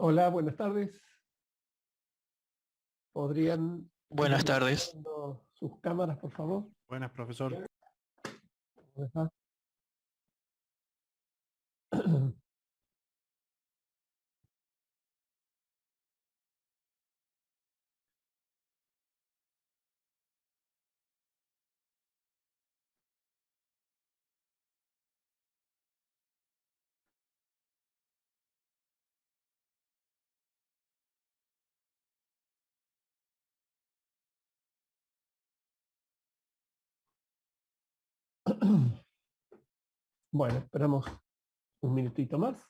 Hola, buenas tardes. ¿Podrían Buenas ir tardes. apagando sus cámaras, por favor? Buenas, profesor. ¿Dónde está? Bueno, esperamos un minutito más.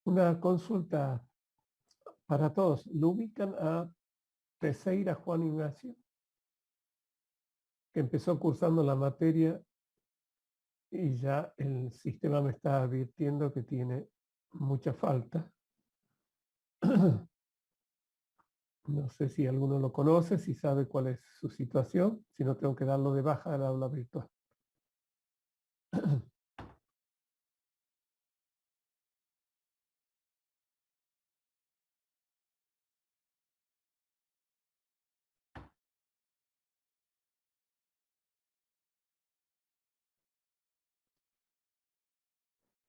Una consulta para todos. ¿Lo ubican a Teixeira Juan Ignacio? Que empezó cursando la materia y ya el sistema me está advirtiendo que tiene mucha falta. No sé si alguno lo conoce, si sabe cuál es su situación, si no tengo que darlo de baja del aula virtual.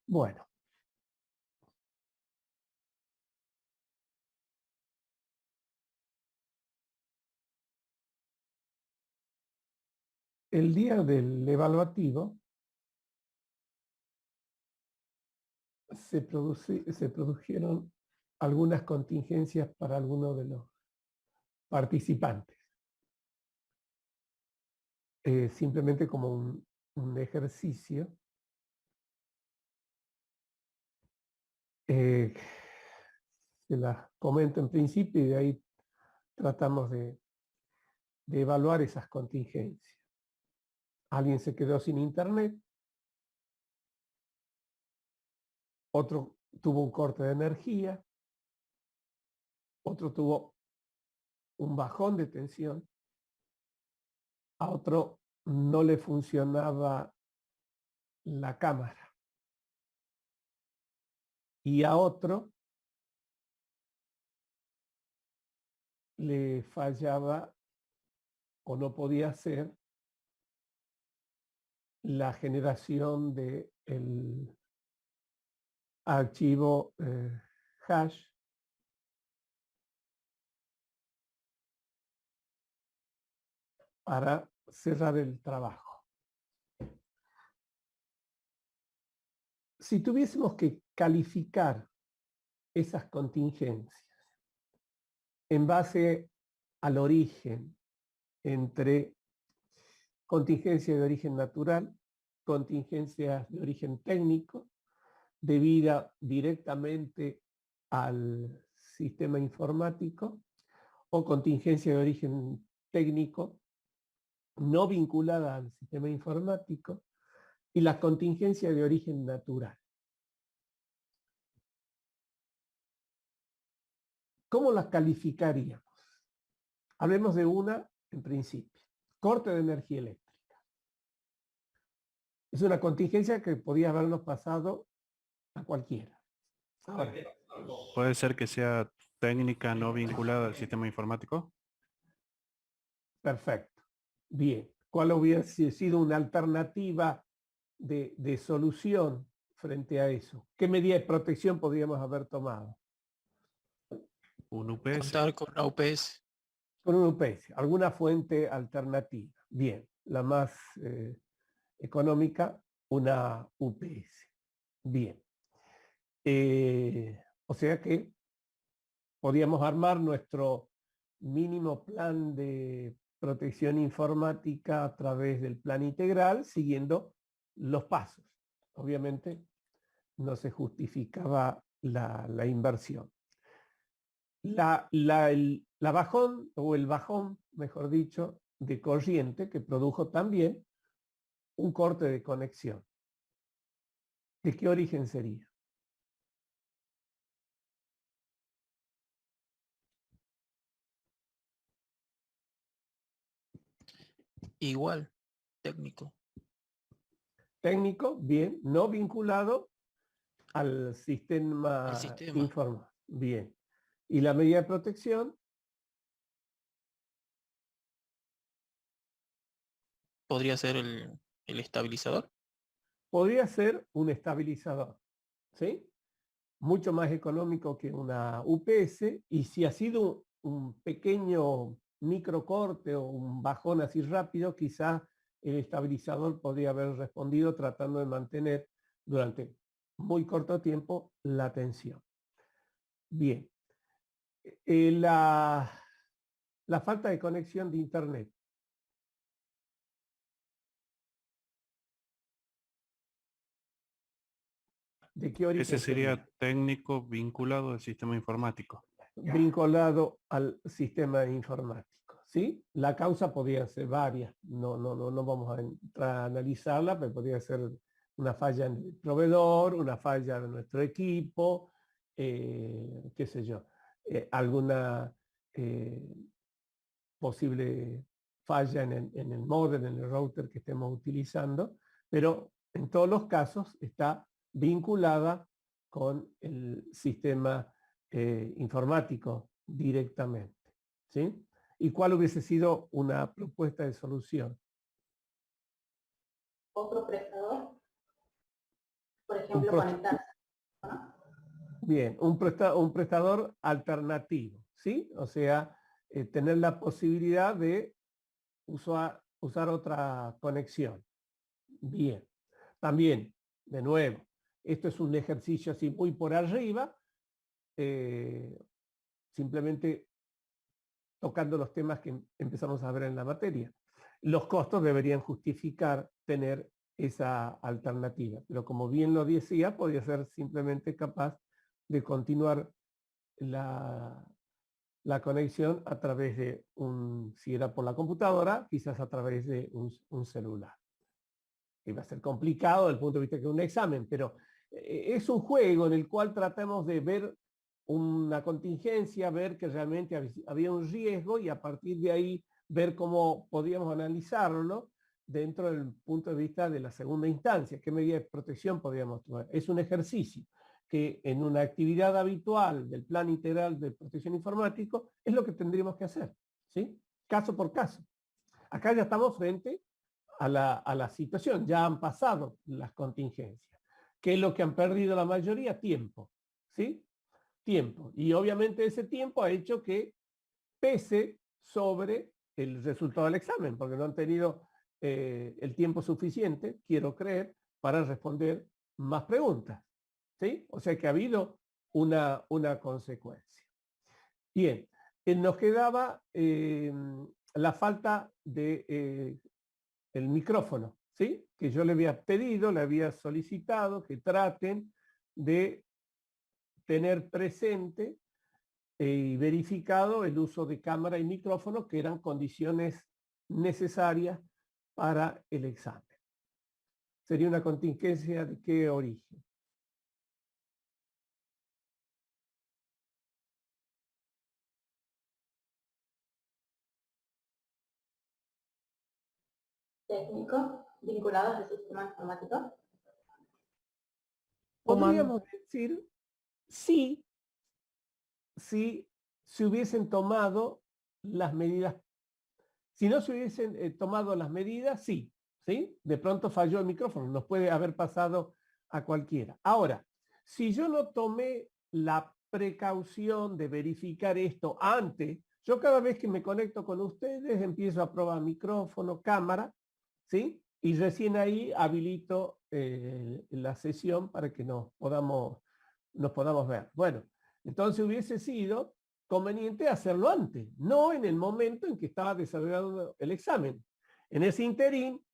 Bueno. El día del evaluativo se produjeron algunas contingencias para algunos de los participantes. Simplemente como un ejercicio. Se las comento en principio y de ahí tratamos de evaluar esas contingencias. Alguien se quedó sin internet, otro tuvo un corte de energía, otro tuvo un bajón de tensión, a otro no le funcionaba la cámara y a otro le fallaba o no podía hacer la generación del archivo hash para cerrar el trabajo. Si tuviésemos que calificar esas contingencias en base al origen entre contingencia de origen natural, contingencias de origen técnico, debida directamente al sistema informático, o contingencia de origen técnico no vinculada al sistema informático, y la contingencia de origen natural. ¿Cómo las calificaríamos? Hablemos de una en principio. Corte de energía eléctrica. Es una contingencia que podía habernos pasado a cualquiera. Ahora, ¿Puede ser que sea técnica no vinculada al sistema informático? perfecto. Bien. ¿Cuál hubiese sido una alternativa de solución frente a eso? ¿Qué medida de protección podríamos haber tomado? Un UPS. Contar con una UPS. Con un UPS, alguna fuente alternativa. Bien, la más económica, una UPS. Bien. O sea que podíamos armar nuestro mínimo plan de protección informática a través del plan integral, siguiendo los pasos. Obviamente no se justificaba la inversión. La bajón, o el bajón, mejor dicho, de corriente que produjo también un corte de conexión. ¿De qué origen sería? Igual, técnico. Técnico, bien, no vinculado al sistema informático. Bien. ¿Y la medida de protección? ¿Podría ser el estabilizador? Podría ser un estabilizador, ¿sí? Mucho más económico que una UPS, y si ha sido un pequeño microcorte o un bajón así rápido, quizás el estabilizador podría haber respondido tratando de mantener durante muy corto tiempo la tensión. Bien. La falta de conexión de internet. ¿De qué origen Ese sería técnico vinculado al sistema informático. Vinculado al sistema informático, ¿sí? La causa podría ser varias, no vamos a entrar a analizarla, pero podría ser una falla en el proveedor, una falla de nuestro equipo, qué sé yo, alguna posible falla en el módem, en el router que estemos utilizando, pero en todos los casos está vinculada con el sistema informático directamente, ¿sí? ¿Y cuál hubiese sido una propuesta de solución? Otro prestador, por ejemplo, conectarse, ¿no? Bien, un prestador alternativo, ¿sí? O sea, tener la posibilidad de usar otra conexión. Bien. También, de nuevo, esto es un ejercicio así muy por arriba, simplemente tocando los temas que empezamos a ver en la materia. Los costos deberían justificar tener esa alternativa, pero como bien lo decía, podría ser simplemente capaz de continuar la conexión a través de si era por la computadora, quizás a través de un celular. Va a ser complicado desde el punto de vista que un examen, pero es un juego en el cual tratamos de ver una contingencia, ver que realmente había un riesgo y a partir de ahí ver cómo podíamos analizarlo dentro del punto de vista de la segunda instancia, qué medida de protección podíamos tomar. Es un ejercicio que en una actividad habitual del plan integral de protección informático es lo que tendríamos que hacer, ¿sí? Caso por caso. Acá ya estamos frente a la situación, ya han pasado las contingencias. ¿Qué es lo que han perdido la mayoría? Tiempo, ¿sí? Tiempo. Y obviamente ese tiempo ha hecho que pese sobre el resultado del examen, porque no han tenido el tiempo suficiente, quiero creer, para responder más preguntas, ¿sí? O sea que ha habido una consecuencia. Bien, nos quedaba la falta de el micrófono, ¿sí? Que yo le había pedido, le había solicitado que traten de tener presente y verificado el uso de cámara y micrófono, que eran condiciones necesarias para el examen. ¿Sería una contingencia de qué origen? Técnico, vinculados al sistema informático. Podríamos decir sí, si se hubiesen tomado las medidas. Si no se hubiesen tomado las medidas, sí, ¿sí? De pronto falló el micrófono, nos puede haber pasado a cualquiera. Ahora, si yo no tomé la precaución de verificar esto antes, yo cada vez que me conecto con ustedes empiezo a probar micrófono, cámara, ¿sí? Y recién ahí habilito la sesión para que nos podamos ver. Bueno, entonces hubiese sido conveniente hacerlo antes, no en el momento en que estaba desarrollando el examen. En ese interín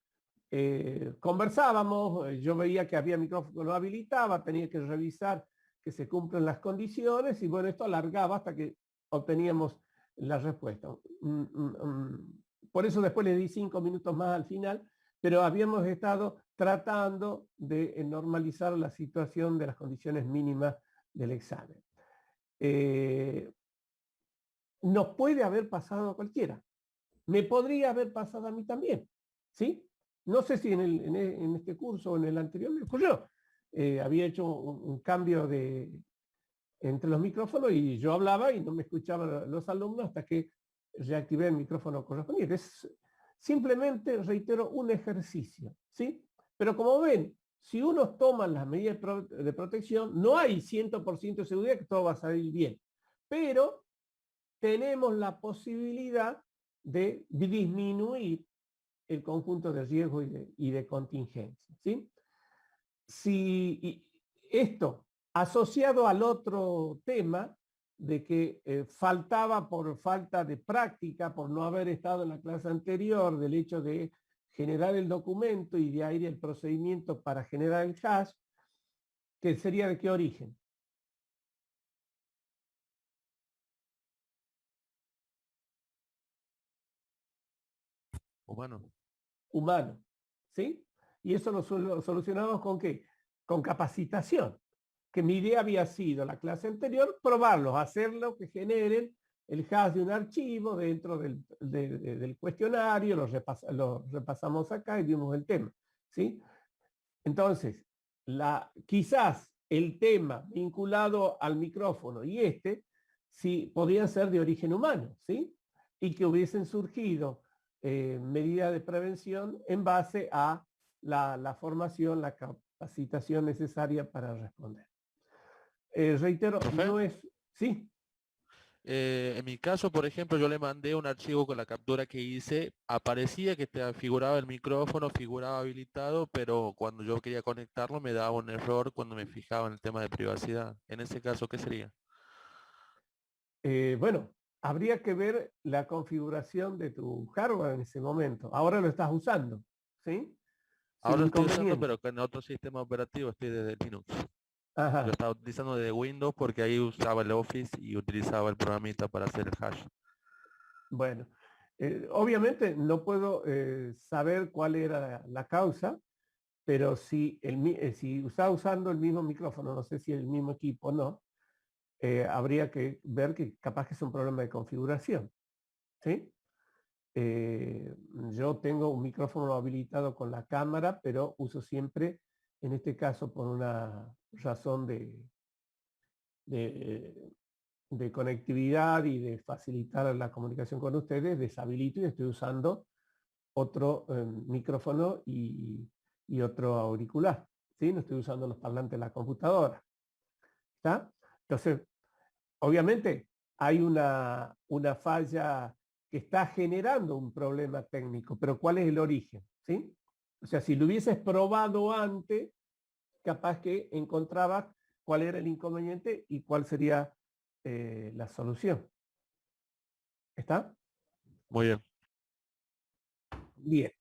conversábamos, yo veía que había micrófono, lo habilitaba, tenía que revisar que se cumplen las condiciones, y bueno, esto alargaba hasta que obteníamos la respuesta. Por eso después le di 5 minutos más al final, pero habíamos estado tratando de normalizar la situación de las condiciones mínimas del examen. Nos puede haber pasado a cualquiera. Me podría haber pasado a mí también, ¿sí? No sé si en este curso o en el anterior me ocurrió. Había hecho un cambio entre los micrófonos y yo hablaba y no me escuchaban los alumnos hasta que reactivé el micrófono correspondiente. Es simplemente, reitero, un ejercicio, ¿sí? Pero como ven, si uno toma las medidas de protección, no hay 100% de seguridad que todo va a salir bien. Pero tenemos la posibilidad de disminuir el conjunto de riesgo y de contingencia, ¿sí? Si esto, asociado al otro tema de que faltaba por falta de práctica, por no haber estado en la clase anterior, del hecho de generar el documento y de ahí el procedimiento para generar el hash, que sería de qué origen. Humano, ¿sí? Y eso lo solucionamos ¿con qué? Con capacitación. Que mi idea había sido, la clase anterior, probarlos, hacerlo que generen el hash de un archivo dentro del cuestionario, lo repasamos acá y vimos el tema, ¿sí? Entonces, quizás el tema vinculado al micrófono y sí, podían ser de origen humano, ¿sí? Y que hubiesen surgido medidas de prevención en base a la formación, la capacitación necesaria para responder. Reitero, ¿Profe? no es... Sí. En mi caso, por ejemplo, yo le mandé un archivo con la captura que hice, aparecía que te figuraba el micrófono, figuraba habilitado, pero cuando yo quería conectarlo me daba un error cuando me fijaba en el tema de privacidad. En ese caso, ¿qué sería? Bueno, habría que ver la configuración de tu hardware en ese momento. Ahora lo estás usando, ¿sí? Ahora estoy usando, pero en otro sistema operativo estoy desde Linux. Ajá. Yo estaba utilizando de Windows porque ahí usaba el Office y utilizaba el programita para hacer el hash. Bueno, obviamente no puedo saber cuál era la causa, pero si está usando el mismo micrófono, no sé si el mismo equipo o no, habría que ver que capaz que es un problema de configuración, ¿sí? Yo tengo un micrófono habilitado con la cámara, pero uso siempre, en este caso por una razón de conectividad y de facilitar la comunicación con ustedes, deshabilito y estoy usando otro micrófono y otro auricular, ¿sí? No estoy usando los parlantes de la computadora, ¿está? Entonces, obviamente hay una falla que está generando un problema técnico, pero ¿cuál es el origen? ¿Sí? O sea, si lo hubieses probado antes, capaz que encontrabas cuál era el inconveniente y cuál sería la solución. ¿Está? Muy bien. Bien.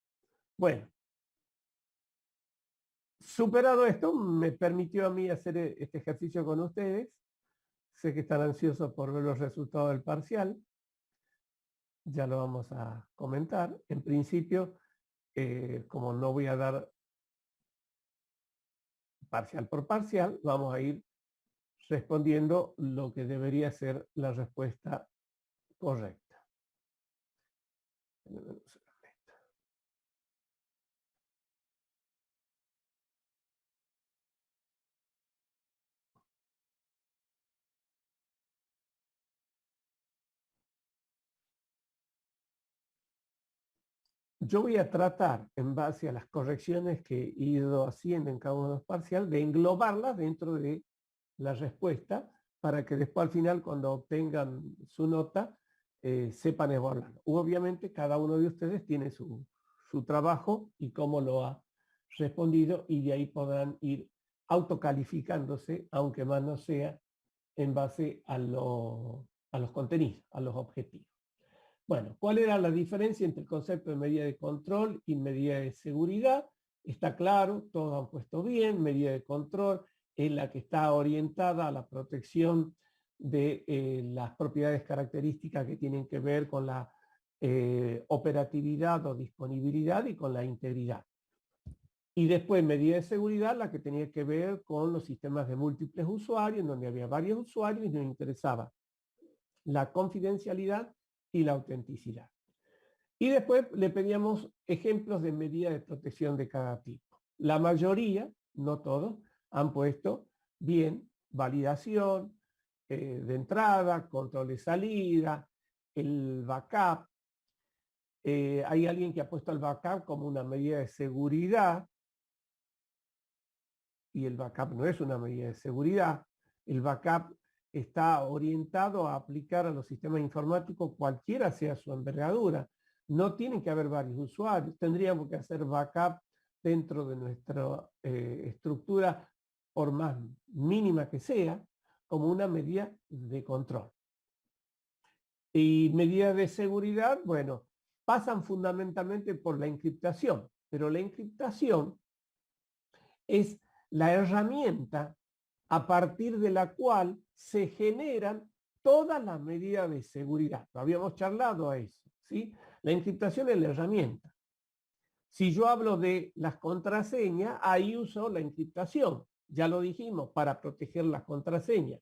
Bueno. Superado esto, me permitió a mí hacer este ejercicio con ustedes. Sé que están ansiosos por ver los resultados del parcial. Ya lo vamos a comentar. En principio, como no voy a dar parcial por parcial, vamos a ir respondiendo lo que debería ser la respuesta correcta. Yo voy a tratar, en base a las correcciones que he ido haciendo en cada uno de los parciales, de englobarlas dentro de la respuesta para que después al final, cuando obtengan su nota, sepan evaluarlo. Obviamente, cada uno de ustedes tiene su trabajo y cómo lo ha respondido, y de ahí podrán ir autocalificándose, aunque más no sea en base a los contenidos, a los objetivos. Bueno, ¿cuál era la diferencia entre el concepto de medida de control y medida de seguridad? Está claro, todos han puesto bien, medida de control es la que está orientada a la protección de las propiedades características que tienen que ver con la operatividad o disponibilidad y con la integridad. Y después medida de seguridad, la que tenía que ver con los sistemas de múltiples usuarios, en donde había varios usuarios y nos interesaba la confidencialidad y la autenticidad. Y después le pedíamos ejemplos de medidas de protección de cada tipo. La mayoría, no todos, han puesto bien validación de entrada, control de salida, el backup. Hay alguien que ha puesto el backup como una medida de seguridad, y el backup no es una medida de seguridad. El backup está orientado a aplicar a los sistemas informáticos cualquiera sea su envergadura. No tienen que haber varios usuarios. Tendríamos que hacer backup dentro de nuestra estructura, por más mínima que sea, como una medida de control. Y medidas de seguridad, bueno, pasan fundamentalmente por la encriptación, pero la encriptación es la herramienta a partir de la cual se generan todas las medidas de seguridad. Lo habíamos charlado a eso, ¿sí? La encriptación es la herramienta. Si yo hablo de las contraseñas, ahí uso la encriptación. Ya lo dijimos, para proteger las contraseñas.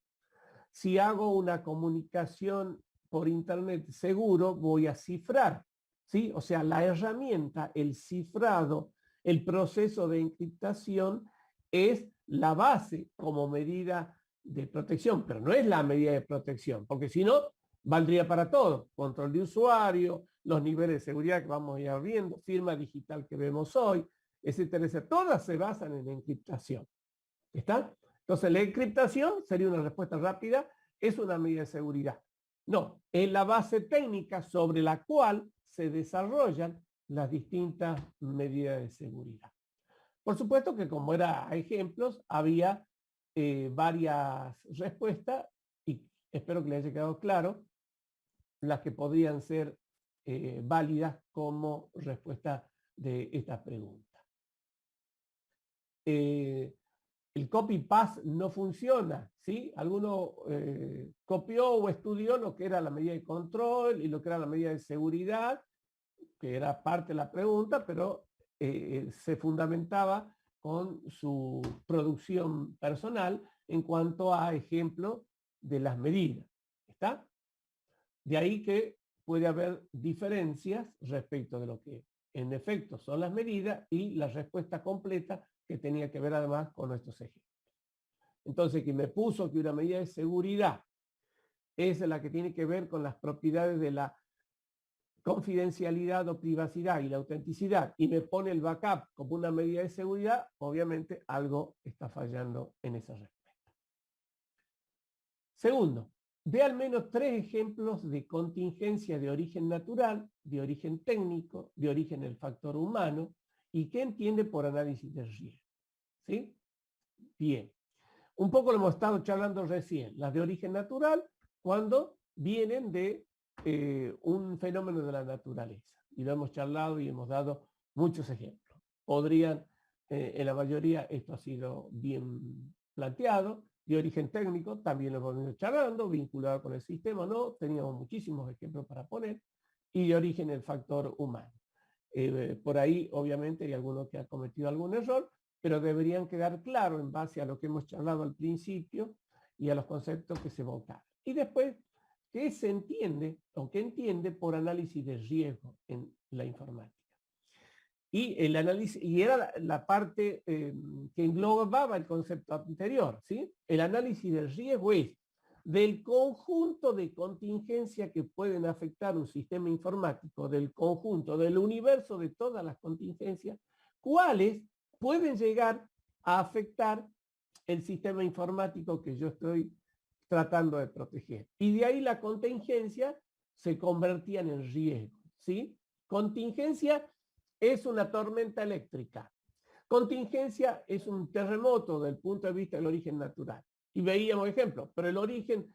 Si hago una comunicación por internet seguro, voy a cifrar, ¿sí? O sea, la herramienta, el cifrado, el proceso de encriptación es la base como medida de protección, pero no es la medida de protección, porque si no, valdría para todo. Control de usuario, los niveles de seguridad que vamos a ir viendo, firma digital que vemos hoy, etcétera, etcétera. Todas se basan en encriptación. ¿Está? Entonces, la encriptación sería una respuesta rápida, es una medida de seguridad. No, es la base técnica sobre la cual se desarrollan las distintas medidas de seguridad. Por supuesto que como era ejemplos, había varias respuestas y espero que les haya quedado claro las que podrían ser válidas como respuesta de esta pregunta. El copy-paste no funciona, ¿sí? Alguno copió o estudió lo que era la medida de control y lo que era la medida de seguridad, que era parte de la pregunta, pero se fundamentaba con su producción personal en cuanto a ejemplo de las medidas. ¿Está? De ahí que puede haber diferencias respecto de lo que en efecto son las medidas y la respuesta completa que tenía que ver además con nuestros ejemplos. Entonces, quien me puso que una medida de seguridad es la que tiene que ver con las propiedades de la confidencialidad o privacidad y la autenticidad y me pone el backup como una medida de seguridad, obviamente algo está fallando en esa respuesta. Segundo, dé al menos 3 ejemplos de contingencia de origen natural, de origen técnico, de origen del factor humano y qué entiende por análisis de riesgo. ¿Sí? Bien. Un poco lo hemos estado charlando recién. Las de origen natural, cuando vienen de un fenómeno de la naturaleza. Y lo hemos charlado y hemos dado muchos ejemplos. Podrían, en la mayoría, esto ha sido bien planteado. De origen técnico, también lo hemos venido charlando, vinculado con el sistema, ¿no? Teníamos muchísimos ejemplos para poner. Y de origen el factor humano. Por ahí, obviamente, hay alguno que ha cometido algún error, pero deberían quedar claros en base a lo que hemos charlado al principio y a los conceptos que se evocaron. Y después, ¿qué se entiende o qué entiende por análisis de riesgo en la informática? Y el análisis, y era la parte que englobaba el concepto anterior, ¿sí? El análisis del riesgo es del conjunto de contingencias que pueden afectar un sistema informático, del conjunto, del universo de todas las contingencias, cuáles pueden llegar a afectar el sistema informático que yo estoy tratando de proteger. Y de ahí la contingencia se convertían en riesgo, ¿sí? Contingencia es una tormenta eléctrica. Contingencia es un terremoto desde el punto de vista del origen natural. Y veíamos ejemplos, pero el origen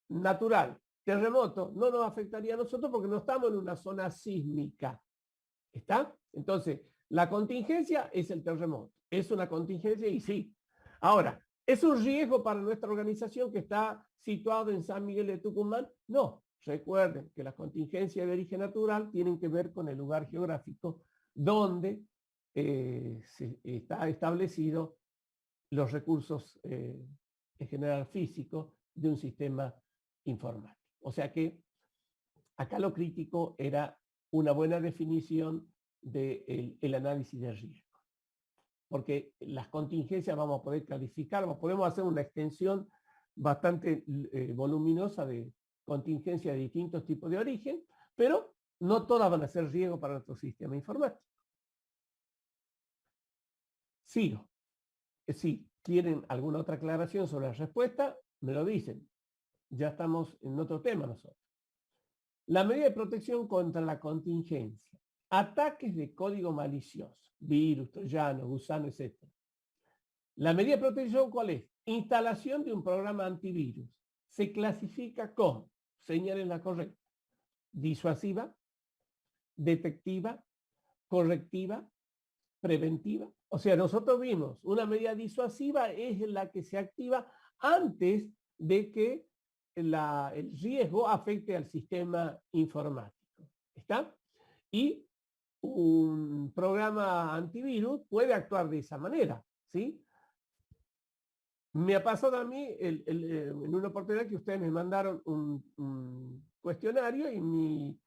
natural, terremoto, no nos afectaría a nosotros porque no estamos en una zona sísmica. ¿Está? Entonces, la contingencia es el terremoto. Es una contingencia y sí, Ahora, ¿es un riesgo para nuestra organización que está situado en San Miguel de Tucumán? No. Recuerden que las contingencias de origen natural tienen que ver con el lugar geográfico donde se está establecido los recursos en general físicos de un sistema informático. O sea que acá lo crítico era una buena definición del análisis de riesgo. Porque las contingencias vamos a poder clarificar, podemos hacer una extensión bastante voluminosa de contingencias de distintos tipos de origen, pero no todas van a ser riesgo para nuestro sistema informático. Sigo. Si quieren alguna otra aclaración sobre la respuesta, me lo dicen. Ya estamos en otro tema nosotros. La medida de protección contra la contingencia. Ataques de código malicioso, virus, troyano, gusano, etc. La medida de protección, ¿cuál es? Instalación de un programa antivirus. Se clasifica con, señalen la correcta, disuasiva, detectiva, correctiva, preventiva. O sea, nosotros vimos una medida disuasiva es la que se activa antes de que el riesgo afecte al sistema informático. ¿Está? Y un programa antivirus puede actuar de esa manera, ¿sí? Me ha pasado a mí en una oportunidad que ustedes me mandaron un cuestionario y mi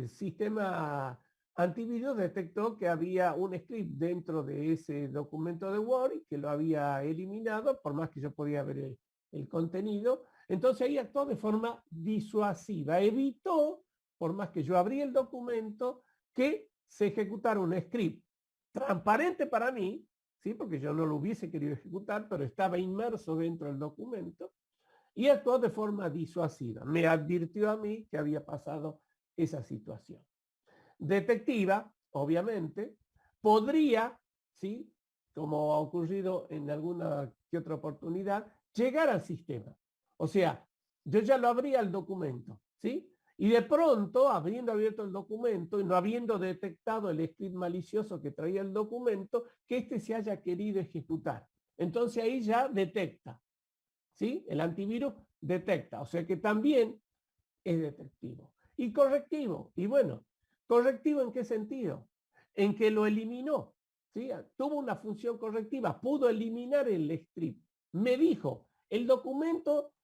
sistema antivirus detectó que había un script dentro de ese documento de Word y que lo había eliminado, por más que yo podía ver el contenido. Entonces ahí actuó de forma disuasiva, evitó, por más que yo abrí el documento, que se ejecutara un script transparente para mí, ¿sí? Porque yo no lo hubiese querido ejecutar, pero estaba inmerso dentro del documento, y actuó de forma disuasiva. Me advirtió a mí que había pasado esa situación. Detectiva, obviamente, podría, ¿sí? Como ha ocurrido en alguna que otra oportunidad, llegar al sistema. O sea, yo ya lo abría el documento, ¿sí? Y de pronto, habiendo abierto el documento y no habiendo detectado el script malicioso que traía el documento, que éste se haya querido ejecutar. Entonces ahí ya detecta, ¿sí? El antivirus detecta, o sea que también es detectivo. Y correctivo, y bueno, ¿correctivo en qué sentido? En que lo eliminó, ¿sí? Tuvo una función correctiva, pudo eliminar el script. Me dijo, el documento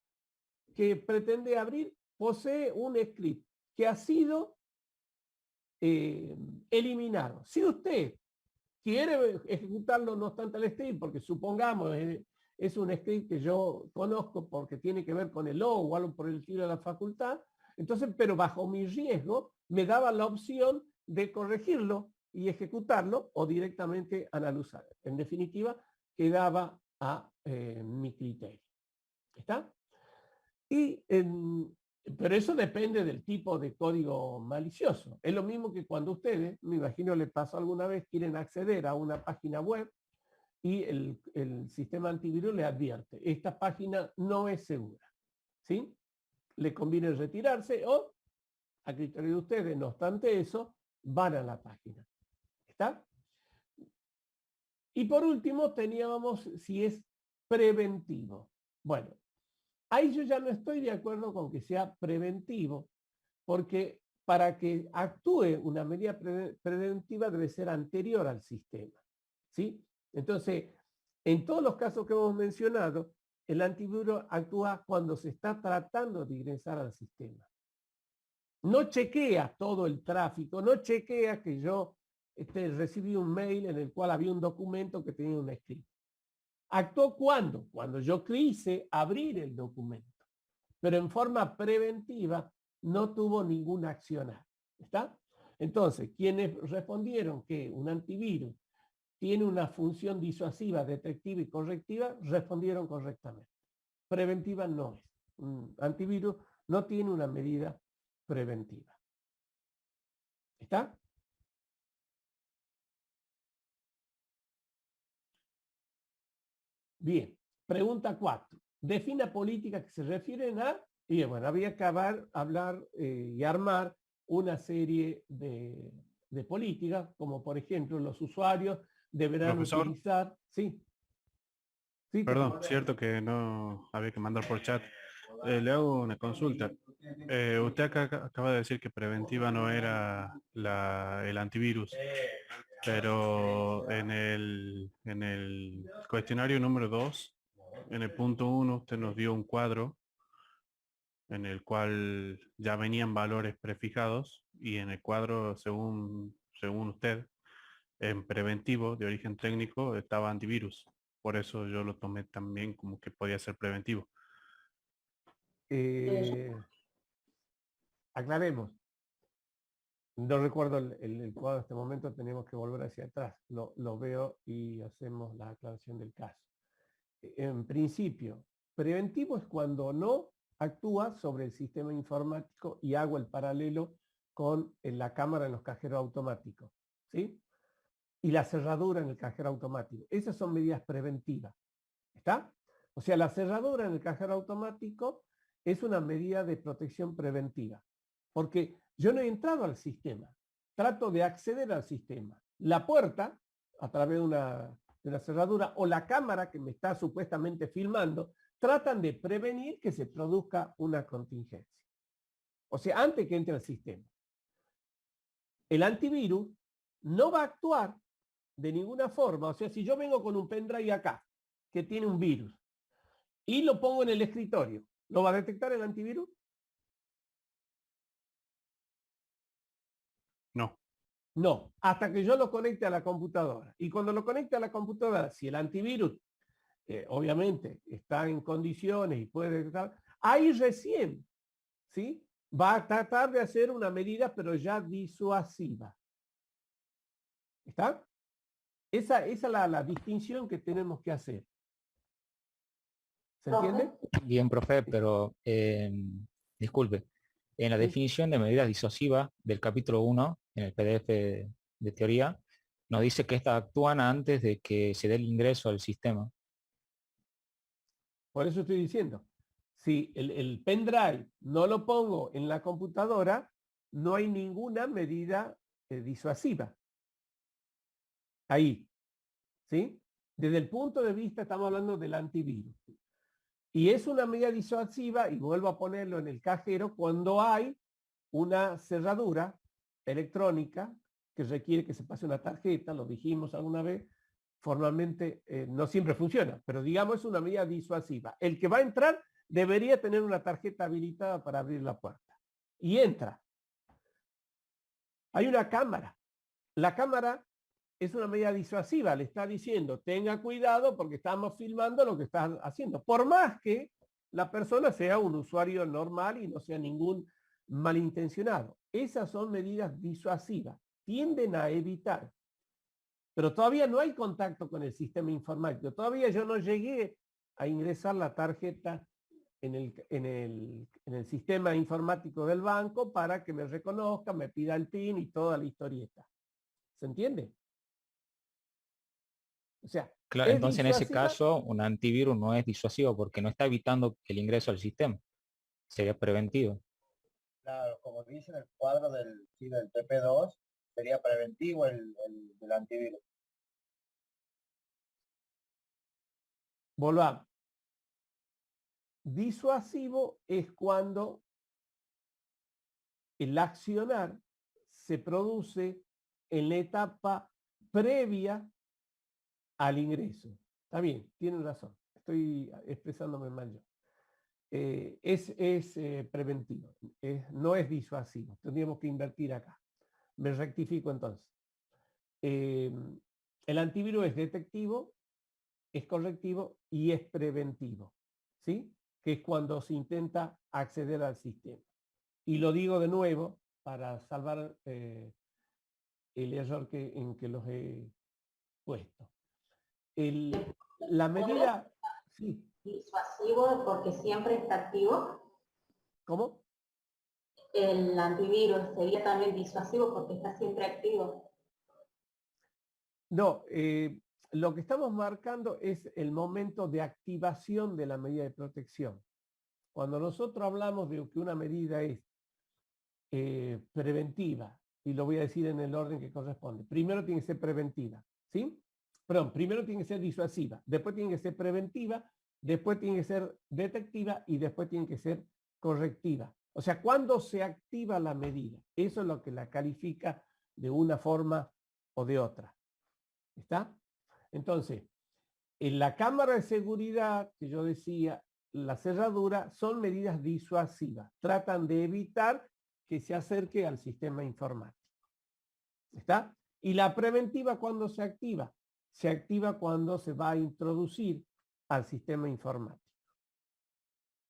que pretende abrir posee un script que ha sido eliminado. Si usted quiere ejecutarlo no obstante el script, porque supongamos es un script que yo conozco porque tiene que ver con el logo o algo por el estilo de la facultad, entonces, pero bajo mi riesgo, me daba la opción de corregirlo y ejecutarlo o directamente analizar. En definitiva, quedaba a mi criterio. ¿Está? Pero eso depende del tipo de código malicioso. Es lo mismo que cuando ustedes, me imagino le pasó alguna vez, quieren acceder a una página web y el sistema antivirus le advierte, esta página no es segura, ¿sí? Le conviene retirarse o, a criterio de ustedes, no obstante eso, van a la página. ¿Está? Y por último teníamos si es preventivo. Bueno, ahí yo ya no estoy de acuerdo con que sea preventivo, porque para que actúe una medida preventiva debe ser anterior al sistema, ¿sí? Entonces, en todos los casos que hemos mencionado, el antivirus actúa cuando se está tratando de ingresar al sistema. No chequea todo el tráfico, no chequea que yo recibí un mail en el cual había un documento que tenía un script. Actuó cuando yo quise abrir el documento, pero en forma preventiva no tuvo ninguna accionar. ¿Está? Entonces, quienes respondieron que un antivirus tiene una función disuasiva, detectiva y correctiva, respondieron correctamente. Preventiva no es. Un antivirus no tiene una medida preventiva. ¿Está? Bien. Pregunta 4. Defina políticas que se refieren a, y bueno, había que hablar y armar una serie de políticas, como por ejemplo los usuarios deberán Profesor. utilizar, sí. Sí, Perdón, cierto que no había que mandar por chat. Le hago una consulta. Usted acaba de decir que preventiva no era el antivirus, pero en el cuestionario número 2, en el punto 1, usted nos dio un cuadro en el cual ya venían valores prefijados y en el cuadro, según usted, en preventivo de origen técnico estaba antivirus. Por eso yo lo tomé también como que podía ser preventivo. Aclaremos. No recuerdo el cuadro en este momento, tenemos que volver hacia atrás. Lo veo y hacemos la aclaración del caso. En principio, preventivo es cuando no actúa sobre el sistema informático y hago el paralelo con la cámara en los cajeros automáticos, ¿sí? Y la cerradura en el cajero automático. Esas son medidas preventivas, ¿está? O sea, la cerradura en el cajero automático es una medida de protección preventiva, porque yo no he entrado al sistema, trato de acceder al sistema. La puerta, a través de una cerradura, o la cámara que me está supuestamente filmando, tratan de prevenir que se produzca una contingencia. O sea, antes que entre al sistema. El antivirus no va a actuar de ninguna forma. O sea, si yo vengo con un pendrive acá, que tiene un virus, y lo pongo en el escritorio, ¿lo va a detectar el antivirus? No. No, hasta que yo lo conecte a la computadora. Y cuando lo conecte a la computadora, si el antivirus, obviamente, está en condiciones y puede detectar, ahí recién, ¿sí? Va a tratar de hacer una medida, pero ya disuasiva. ¿Está? Esa es la distinción que tenemos que hacer. ¿Se entiende? Bien, profe, pero disculpe, en la Sí. definición de medidas disuasivas del capítulo 1, en el PDF de teoría, nos dice que estas actúan antes de que se dé el ingreso al sistema. Por eso estoy diciendo, si el pendrive no lo pongo en la computadora, no hay ninguna medida disuasiva. Ahí, ¿sí? Desde el punto de vista, estamos hablando del antivirus. Y es una medida disuasiva, y vuelvo a ponerlo en el cajero, cuando hay una cerradura electrónica que requiere que se pase una tarjeta, lo dijimos alguna vez, formalmente no siempre funciona, pero digamos es una medida disuasiva. El que va a entrar debería tener una tarjeta habilitada para abrir la puerta. Y entra. Hay una cámara. La cámara es una medida disuasiva, le está diciendo, tenga cuidado porque estamos filmando lo que estás haciendo. Por más que la persona sea un usuario normal y no sea ningún malintencionado. Esas son medidas disuasivas. Tienden a evitar. Pero todavía no hay contacto con el sistema informático. Todavía yo no llegué a ingresar la tarjeta en el sistema informático del banco para que me reconozca, me pida el PIN y toda la historieta. ¿Se entiende? O sea, Claro, ¿es entonces en ese disuasiva? caso un antivirus no es disuasivo porque no está evitando el ingreso al sistema. Sería preventivo. Claro, como dice en el cuadro del PP2, sería preventivo el antivirus. Volvamos. Disuasivo es cuando el accionar se produce en la etapa previa al ingreso. Está bien, tienen razón. Estoy expresándome mal yo. Es preventivo, no es disuasivo. Tendríamos que invertir acá. Me rectifico entonces. El antivirus es detectivo, es correctivo y es preventivo, ¿sí? Que es cuando se intenta acceder al sistema. Y lo digo de nuevo para salvar el error en que los he puesto. La medida... Sí. Disuasivo porque siempre está activo. ¿Cómo? El antivirus sería también disuasivo porque está siempre activo. No, lo que estamos marcando es el momento de activación de la medida de protección. Cuando nosotros hablamos de que una medida es preventiva, y lo voy a decir en el orden que corresponde, primero tiene que ser preventiva, ¿sí? perdón, primero tiene que ser disuasiva, después tiene que ser preventiva, después tiene que ser detectiva y después tiene que ser correctiva. O sea, ¿cuándo se activa la medida? Eso es lo que la califica de una forma o de otra. ¿Está? Entonces, en la cámara de seguridad, que yo decía, la cerradura, son medidas disuasivas. Tratan de evitar que se acerque al sistema informático. ¿Está? Y la preventiva, ¿cuándo se activa? Se activa cuando se va a introducir al sistema informático.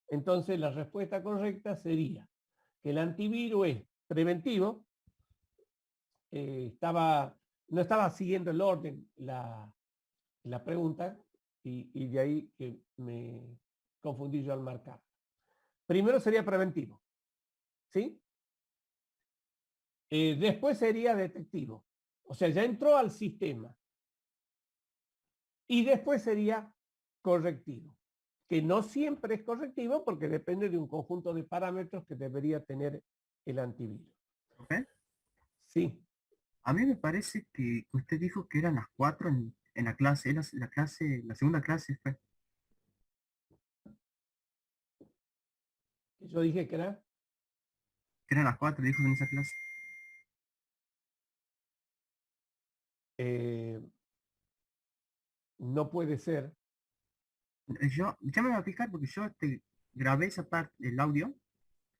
Entonces, la respuesta correcta sería que el antivirus es preventivo. No estaba siguiendo el orden la pregunta y de ahí que me confundí yo al marcar. Primero sería preventivo, ¿sí? Después sería detectivo. O sea, ya entró al sistema. Y después sería correctivo, que no siempre es correctivo porque depende de un conjunto de parámetros que debería tener el antivirus. ¿Ok? Sí. A mí me parece que usted dijo que eran las 4 en la clase, la segunda clase fue. Yo dije que era. Que eran las 4, dijo en esa clase. No puede ser. Yo, ya me voy a fijar porque yo grabé esa parte, el audio.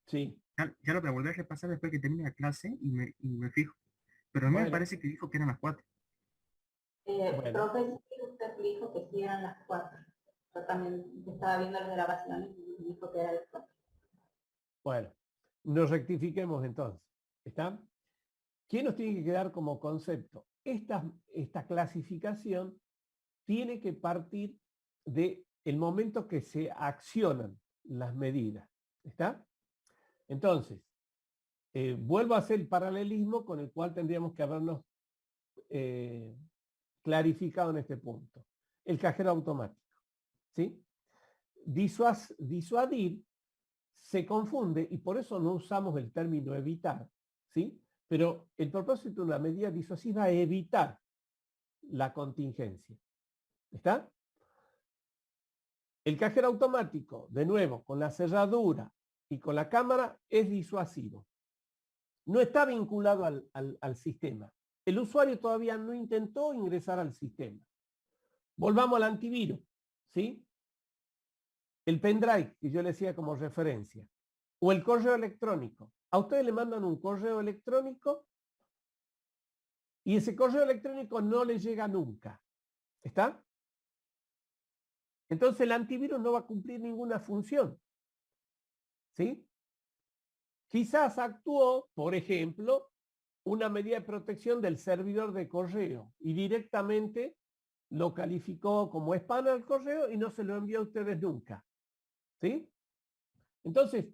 Sí. Ya lo voy a volver a repasar después que termine la clase y me fijo. Pero a mí me Bueno. parece que dijo que eran las 4. Bueno. Profesor, usted dijo que sí eran las 4. Yo también estaba viendo las grabaciones y dijo que eran las 4. Bueno, nos rectifiquemos entonces. ¿Está? ¿Qué nos tiene que quedar como concepto? Esta clasificación tiene que partir del momento que se accionan las medidas. ¿Está? Entonces, vuelvo a hacer el paralelismo con el cual tendríamos que habernos clarificado en este punto. El cajero automático. ¿Sí? Disuadir se confunde y por eso no usamos el término evitar. ¿Sí? Pero el propósito de una medida disuasiva es evitar la contingencia. ¿Está? El cajero automático, de nuevo, con la cerradura y con la cámara, es disuasivo. No está vinculado al sistema. El usuario todavía no intentó ingresar al sistema. Volvamos al antivirus, ¿sí? El pendrive, que yo le decía como referencia, o el correo electrónico. A ustedes le mandan un correo electrónico y ese correo electrónico no le llega nunca. ¿Está? Entonces el antivirus no va a cumplir ninguna función. ¿Sí? Quizás actuó, por ejemplo, una medida de protección del servidor de correo y directamente lo calificó como spam al correo y no se lo envió a ustedes nunca. ¿Sí? Entonces,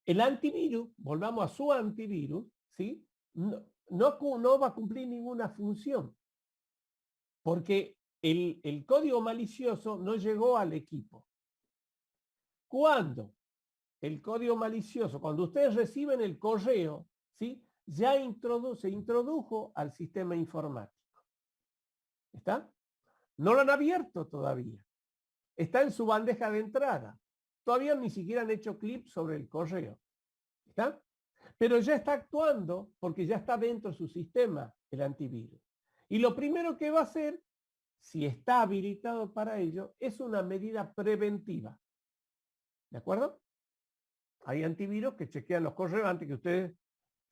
el antivirus, volvamos a su antivirus, ¿sí? No va a cumplir ninguna función porque el código malicioso no llegó al equipo. ¿Cuándo? El código malicioso, cuando ustedes reciben el correo, ¿sí? Ya se introdujo al sistema informático. ¿Está? No lo han abierto todavía. Está en su bandeja de entrada. Todavía ni siquiera han hecho clic sobre el correo. ¿Está? Pero ya está actuando porque ya está dentro de su sistema el antivirus. Y lo primero que va a hacer, si está habilitado para ello, es una medida preventiva. ¿De acuerdo? Hay antivirus que chequean los correos antes que ustedes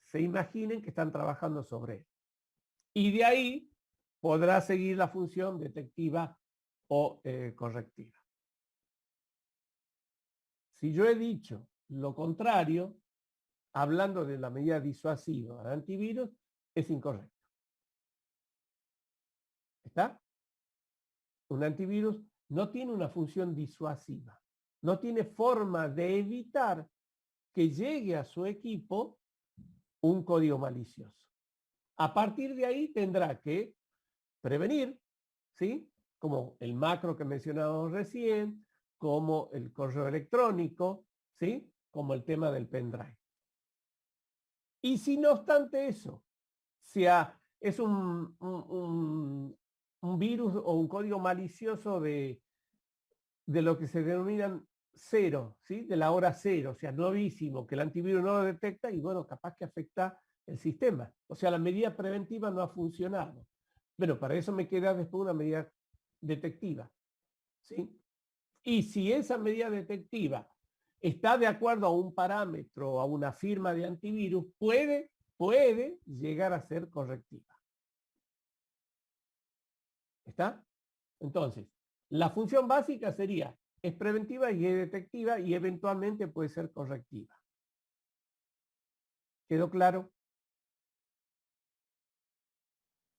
se imaginen que están trabajando sobre él. Y de ahí podrá seguir la función detectiva o correctiva. Si yo he dicho lo contrario, hablando de la medida disuasiva del antivirus, es incorrecto. ¿Está? Un antivirus no tiene una función disuasiva. No tiene forma de evitar que llegue a su equipo un código malicioso. A partir de ahí tendrá que prevenir, ¿sí? Como el macro que mencionábamos recién, como el correo electrónico, ¿sí? Como el tema del pendrive. Y si no obstante eso, es un un virus o un código malicioso de lo que se denominan cero, ¿sí? De la hora cero, o sea, novísimo, que el antivirus no lo detecta y bueno, capaz que afecta el sistema. O sea, la medida preventiva no ha funcionado. Bueno, para eso me queda después una medida detectiva, ¿sí? Y si esa medida detectiva está de acuerdo a un parámetro, a una firma de antivirus, puede llegar a ser correctiva. ¿Está? Entonces, la función básica sería, es preventiva y es detectiva y eventualmente puede ser correctiva. ¿Quedó claro?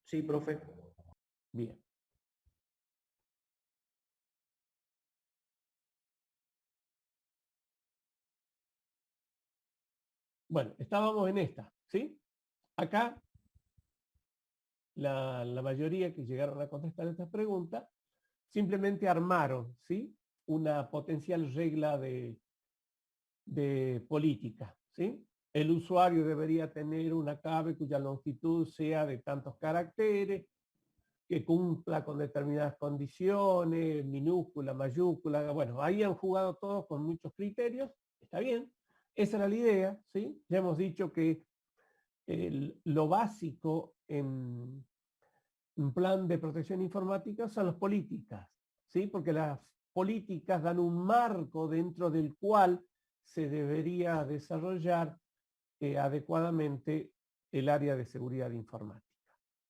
Sí, profe. Bien. Bueno, estábamos en esta, ¿sí? Acá, la mayoría que llegaron a contestar estas preguntas simplemente armaron, ¿sí? Una potencial regla de política, ¿sí? El usuario debería tener una clave cuya longitud sea de tantos caracteres, que cumpla con determinadas condiciones, minúscula, mayúscula. Bueno, ahí han jugado todos con muchos criterios, está bien. Esa era la idea, ¿sí? Ya hemos dicho que lo básico en un plan de protección informática son las políticas, ¿sí? Porque las políticas dan un marco dentro del cual se debería desarrollar adecuadamente el área de seguridad informática,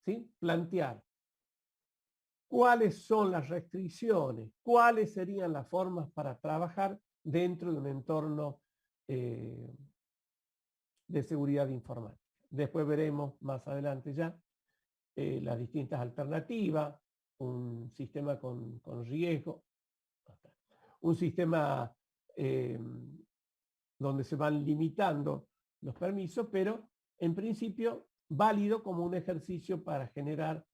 ¿sí? Plantear cuáles son las restricciones, cuáles serían las formas para trabajar dentro de un entorno de seguridad informática. Después veremos más adelante ya las distintas alternativas, un sistema con riesgo, un sistema donde se van limitando los permisos, pero en principio válido como un ejercicio para generar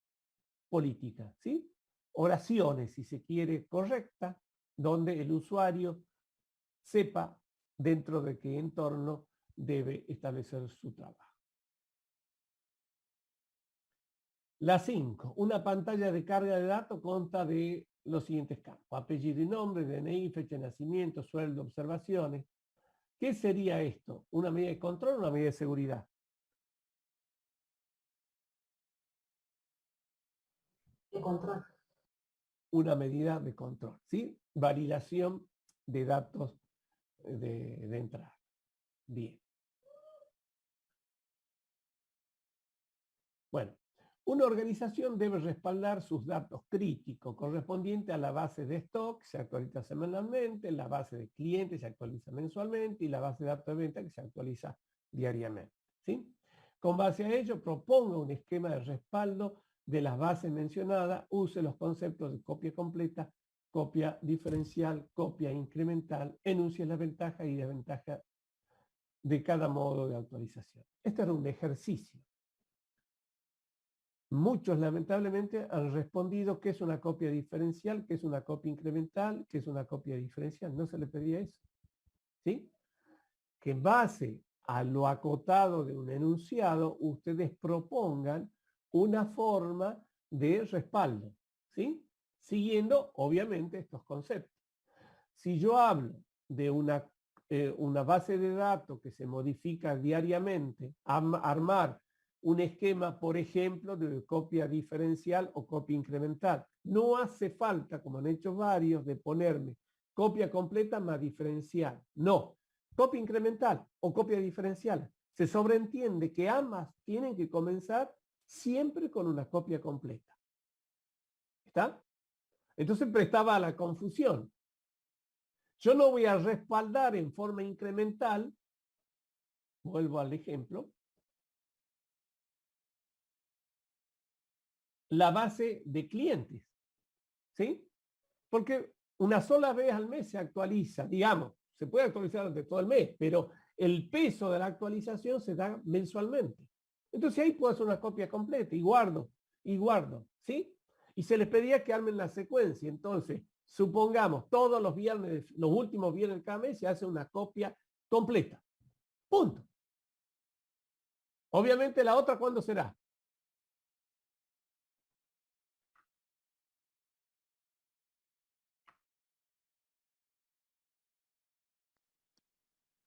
política, ¿sí? Oraciones, si se quiere, correctas, donde el usuario sepa dentro de qué entorno debe establecer su trabajo. La 5. Una pantalla de carga de datos consta de los siguientes campos: apellido y nombre, DNI, fecha de nacimiento, sueldo, observaciones. ¿Qué sería esto? ¿Una medida de control o una medida de seguridad? De control. Una medida de control, ¿sí? Validación de datos de entrada. Bien. Bueno, una organización debe respaldar sus datos críticos correspondientes a la base de stock, que se actualiza semanalmente, la base de clientes se actualiza mensualmente y la base de datos de venta que se actualiza diariamente, ¿sí? Con base a ello, proponga un esquema de respaldo de las bases mencionadas, use los conceptos de copia completa, copia diferencial, copia incremental, enuncie las ventajas y desventajas de cada modo de actualización. Este era un ejercicio. Muchos lamentablemente han respondido que es una copia diferencial, que es una copia incremental, que es una copia diferencial. No se le pedía eso, ¿sí? Que en base a lo acotado de un enunciado, ustedes propongan una forma de respaldo, ¿sí? Siguiendo, obviamente, estos conceptos. Si yo hablo de una base de datos que se modifica diariamente, armar un esquema, por ejemplo, de copia diferencial o copia incremental. No hace falta, como han hecho varios, de ponerme copia completa más diferencial. No, copia incremental o copia diferencial. Se sobreentiende que ambas tienen que comenzar siempre con una copia completa. ¿Está? Entonces prestaba a la confusión. Yo no voy a respaldar en forma incremental, vuelvo al ejemplo, la base de clientes, ¿sí? Porque una sola vez al mes se actualiza, digamos, se puede actualizar durante todo el mes, pero el peso de la actualización se da mensualmente. Entonces ahí puedo hacer una copia completa y guardo, ¿sí? Y se les pedía que armen la secuencia. Entonces, supongamos, todos los viernes, los últimos viernes de cada mes se hace una copia completa. Punto. Obviamente la otra, ¿cuándo será?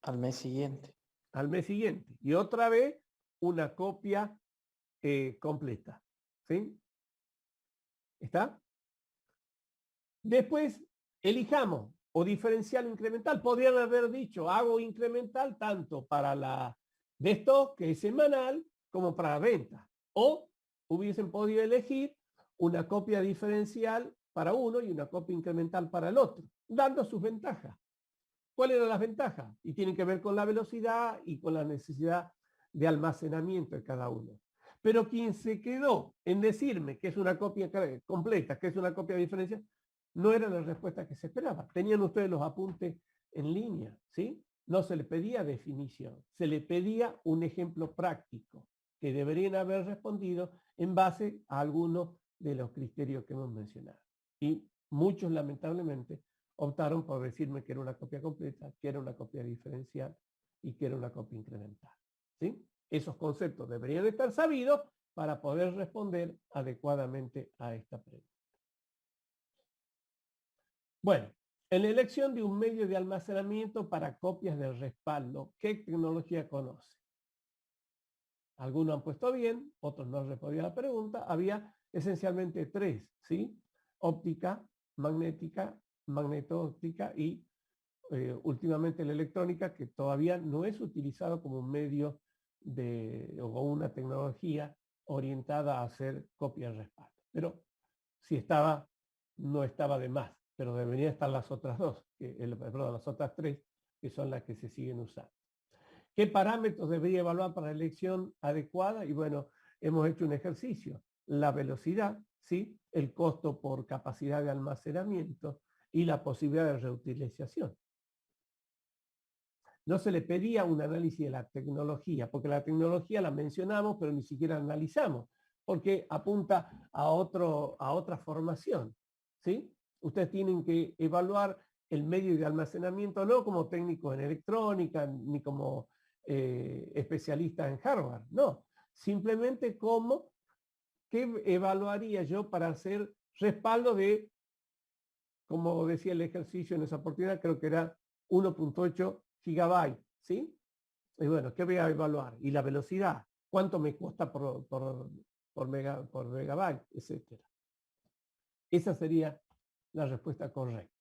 Al mes siguiente. Al mes siguiente. Y otra vez una copia completa. ¿Sí? ¿Está? Después, elijamos o diferencial o incremental. Podrían haber dicho, hago incremental tanto para la de stock, que es semanal, como para la venta. O hubiesen podido elegir una copia diferencial para uno y una copia incremental para el otro, dando sus ventajas. ¿Cuáles eran las ventajas? Y tienen que ver con la velocidad y con la necesidad de almacenamiento de cada uno. Pero quien se quedó en decirme que es una copia completa, que es una copia diferencial, no era la respuesta que se esperaba. Tenían ustedes los apuntes en línea, ¿sí? No se le pedía definición, se le pedía un ejemplo práctico que deberían haber respondido en base a algunos de los criterios que hemos mencionado. Y muchos, lamentablemente, optaron por decirme que era una copia completa, que era una copia diferencial y que era una copia incremental. ¿Sí? Esos conceptos deberían estar sabidos para poder responder adecuadamente a esta pregunta. Bueno, en la elección de un medio de almacenamiento para copias de respaldo, ¿qué tecnología conoce? Algunos han puesto bien, otros no han respondido a la pregunta. Había esencialmente tres, ¿sí? Óptica, magnética, magneto-óptica y últimamente la electrónica, que todavía no es utilizado como un medio o una tecnología orientada a hacer copia de respaldo. Pero si estaba, no estaba de más, pero deberían estar las otras dos, las otras tres, que son las que se siguen usando. ¿Qué parámetros debería evaluar para la elección adecuada? Y bueno, hemos hecho un ejercicio. La velocidad, ¿sí? El costo por capacidad de almacenamiento y la posibilidad de reutilización. No se le pedía un análisis de la tecnología, porque la tecnología la mencionamos, pero ni siquiera analizamos, porque apunta a otra formación, ¿sí? Ustedes tienen que evaluar el medio de almacenamiento no como técnico en electrónica, ni como especialista en hardware, no. Simplemente como qué evaluaría yo para hacer respaldo de, como decía el ejercicio en esa oportunidad, creo que era 1.8 gigabytes, ¿sí? Y bueno, ¿qué voy a evaluar? Y la velocidad, ¿cuánto me cuesta por megabyte, etcétera? Esa sería la respuesta correcta.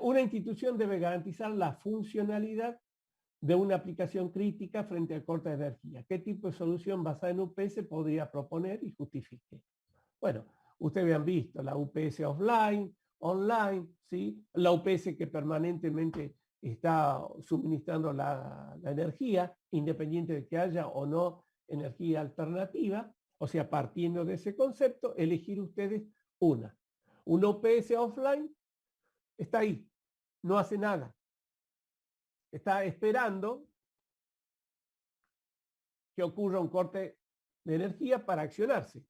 Una institución debe garantizar la funcionalidad de una aplicación crítica frente al corte de energía. ¿Qué tipo de solución basada en UPS podría proponer y justifique? Bueno, ustedes han visto la UPS offline, online, ¿sí? La UPS que permanentemente está suministrando la energía, independiente de que haya o no energía alternativa. O sea, partiendo de ese concepto, elegir ustedes una. Una UPS offline está ahí, no hace nada. Está esperando que ocurra un corte de energía para accionarse.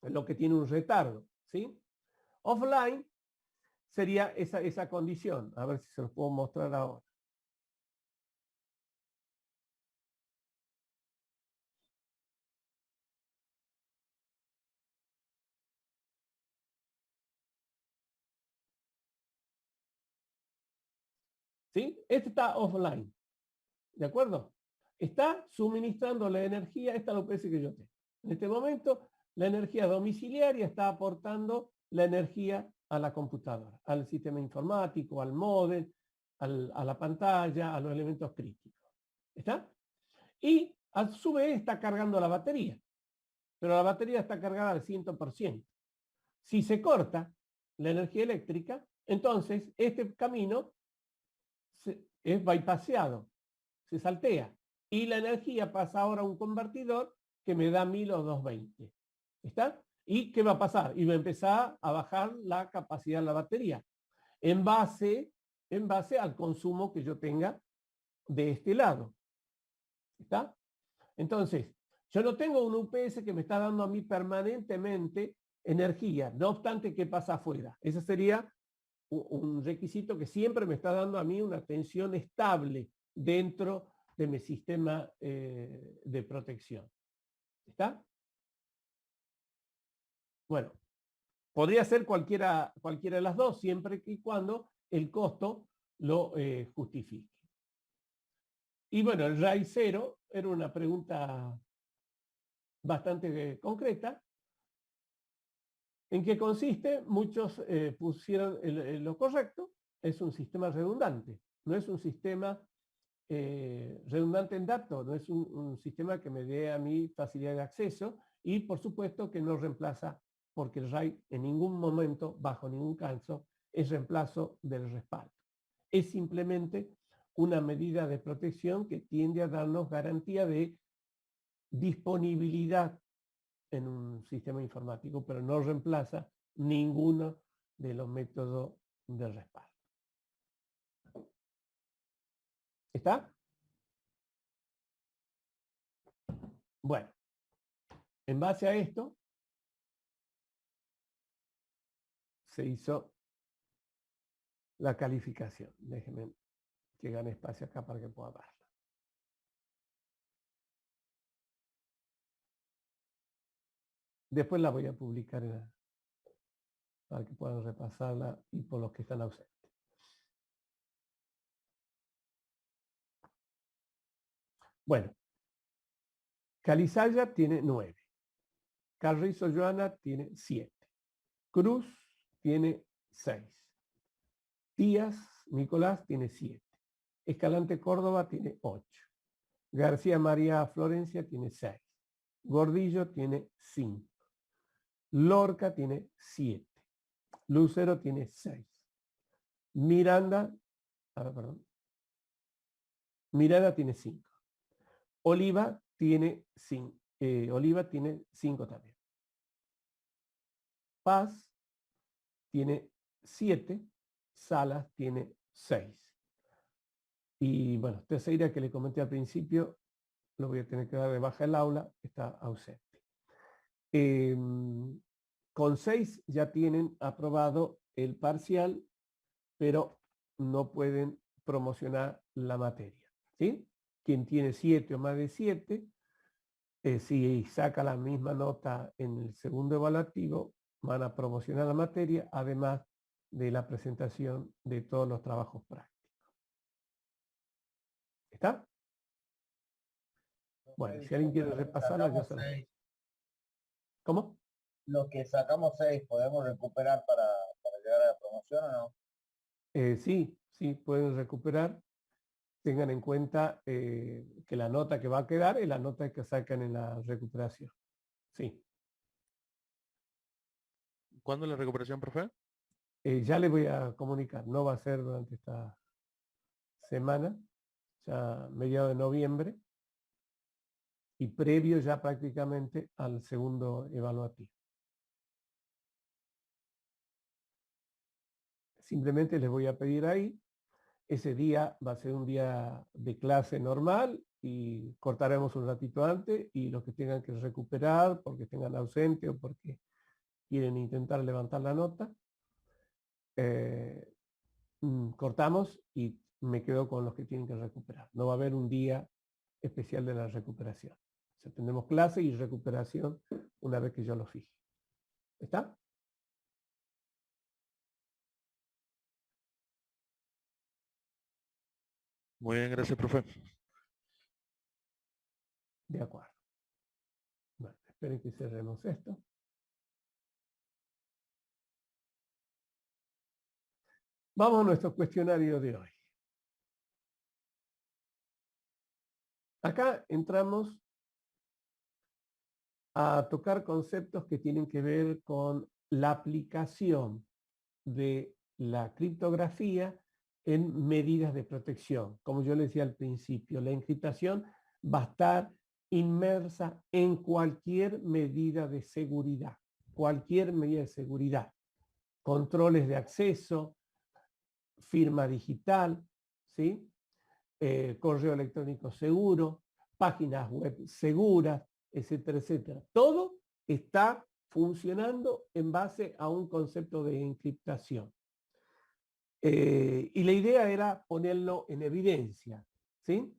Es lo que tiene un retardo, ¿sí? Offline sería esa condición. A ver si se los puedo mostrar ahora. ¿Sí? Este está offline. ¿De acuerdo? Está suministrando la energía, esta es la UPS que yo tengo. En este momento, la energía domiciliaria está aportando la energía a la computadora, al sistema informático, al módem, a la pantalla, a los elementos críticos. ¿Está? Y a su vez está cargando la batería. Pero la batería está cargada al 100%. Si se corta la energía eléctrica, entonces este camino es bypaseado, se saltea. Y la energía pasa ahora a un convertidor que me da 1000 o 220. ¿Está? ¿Y qué va a pasar? Y va a empezar a bajar la capacidad de la batería en base al consumo que yo tenga de este lado. ¿Está? Entonces, yo no tengo un UPS que me está dando a mí permanentemente energía, no obstante que pasa afuera. Ese sería un requisito que siempre me está dando a mí una tensión estable dentro de mi sistema de protección. ¿Está? Bueno, podría ser cualquiera de las dos, siempre y cuando el costo lo justifique. Y bueno, el RAID 0 era una pregunta bastante concreta. ¿En qué consiste? Muchos pusieron lo correcto. Es un sistema redundante. No es un sistema redundante en datos. No es un sistema que me dé a mí facilidad de acceso. Y por supuesto que no reemplaza, porque el RAID en ningún momento, bajo ningún caso, es reemplazo del respaldo. Es simplemente una medida de protección que tiende a darnos garantía de disponibilidad en un sistema informático, pero no reemplaza ninguno de los métodos de respaldo. ¿Está? Bueno, en base a esto se hizo la calificación. Déjenme que gane espacio acá para que pueda verla. Después la voy a publicar para que puedan repasarla y por los que están ausentes. Bueno, Calizaya tiene 9. Carrizo Joana tiene 7. Cruz tiene 6. Díaz Nicolás tiene 7. Escalante Córdoba tiene 8. García María Florencia tiene 6. Gordillo tiene 5. Lorca tiene 7. Lucero tiene 6. Miranda tiene 5. Oliva tiene 5. Oliva tiene 5 también. Paz tiene 7. Salas tiene 6. Y bueno, Teixeira, que le comenté al principio, lo voy a tener que dar de baja el aula, está ausente. Con 6 ya tienen aprobado el parcial, pero no pueden promocionar la materia, ¿sí? Quien tiene 7 o más de 7, si saca la misma nota en el segundo evaluativo, van a promocionar la materia, además de la presentación de todos los trabajos prácticos. ¿Está? Bueno, si alguien quiere repasarla, yo se lo... ¿Cómo? Los que sacamos 6, ¿podemos recuperar para llegar a la promoción o no? Sí, pueden recuperar. Tengan en cuenta que la nota que va a quedar es la nota que sacan en la recuperación. Sí. ¿Cuándo es la recuperación, profe? Ya les voy a comunicar. No va a ser durante esta semana, ya mediados de noviembre, y previo ya prácticamente al segundo evaluativo. Simplemente les voy a pedir ahí. Ese día va a ser un día de clase normal y cortaremos un ratito antes, y los que tengan que recuperar porque tengan ausente o porque quieren intentar levantar la nota, cortamos y me quedo con los que tienen que recuperar. No va a haber un día especial de la recuperación. O sea, tenemos clase y recuperación una vez que yo lo fije. ¿Está? Muy bien, gracias, profe. De acuerdo. Bueno, esperen que cerremos esto. Vamos a nuestro cuestionario de hoy. Acá entramos a tocar conceptos que tienen que ver con la aplicación de la criptografía en medidas de protección. Como yo les decía al principio, la encriptación va a estar inmersa en cualquier medida de seguridad, controles de acceso, firma digital, ¿sí? Correo electrónico seguro, páginas web seguras, etcétera, etcétera. Todo está funcionando en base a un concepto de encriptación. Y la idea era ponerlo en evidencia, ¿sí?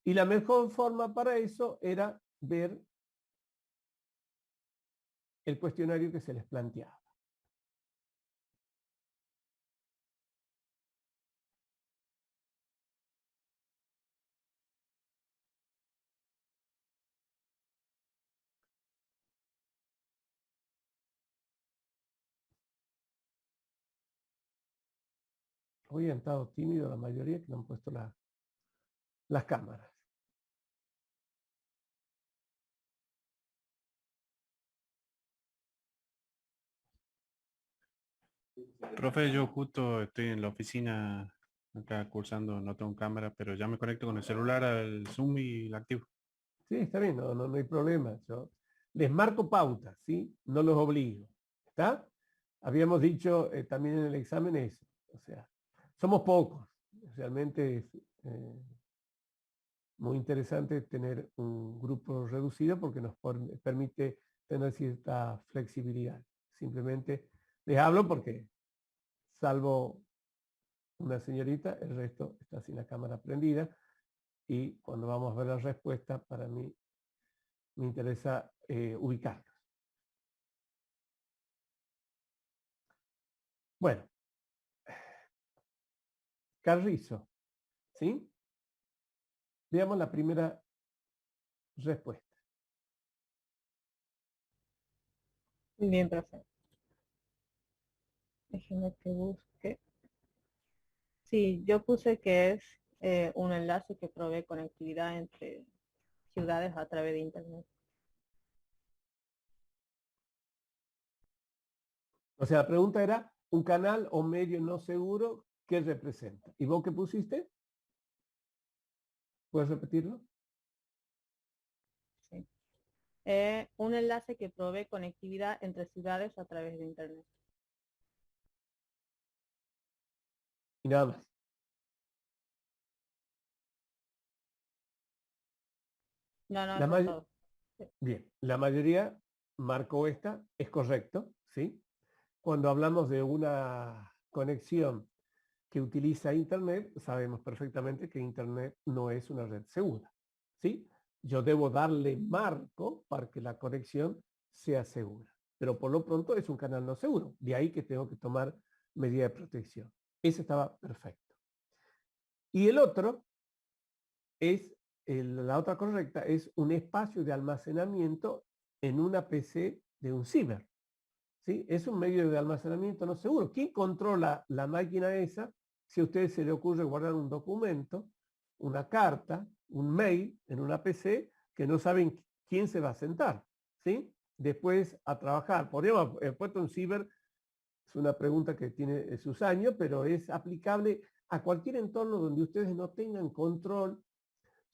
Y la mejor forma para eso era ver el cuestionario que se les planteaba. Hoy han estado tímidos la mayoría que no han puesto las cámaras. Profe, yo justo estoy en la oficina acá cursando, no tengo cámara, pero ya me conecto con el celular al Zoom y la activo. Sí, está bien, no hay problema. Yo les marco pautas, ¿sí? No los obligo. ¿Está? Habíamos dicho también en el examen eso. O sea, somos pocos. Realmente es muy interesante tener un grupo reducido porque nos permite tener cierta flexibilidad. Simplemente les hablo porque, salvo una señorita, el resto está sin la cámara prendida y cuando vamos a ver la respuesta, para mí me interesa ubicarlos. Bueno, Carrizo, ¿sí? Veamos la primera respuesta. Bien, profe. Déjeme que busque. Sí, yo puse que es un enlace que provee conectividad entre ciudades a través de Internet. O sea, la pregunta era un canal o medio no seguro que representa. ¿Y vos qué pusiste? ¿Puedes repetirlo? Sí. Un enlace que provee conectividad entre ciudades a través de Internet. Y nada más. No, La eso es may- todo. Bien, la mayoría marcó esta, es correcto, ¿sí? Cuando hablamos de una conexión que utiliza Internet, sabemos perfectamente que Internet no es una red segura, ¿sí? Yo debo darle marco para que la conexión sea segura, pero por lo pronto es un canal no seguro, de ahí que tengo que tomar medida de protección. Ese estaba perfecto. Y el otro es, la otra correcta, es un espacio de almacenamiento en una PC de un ciber, ¿sí? Es un medio de almacenamiento no seguro. ¿Quién controla la máquina esa si a usted se le ocurre guardar un documento, una carta, un mail en una PC que no saben quién se va a sentar, ¿sí? Después a trabajar. Podríamos haber puesto un ciber, es una pregunta que tiene sus años, pero es aplicable a cualquier entorno donde ustedes no tengan control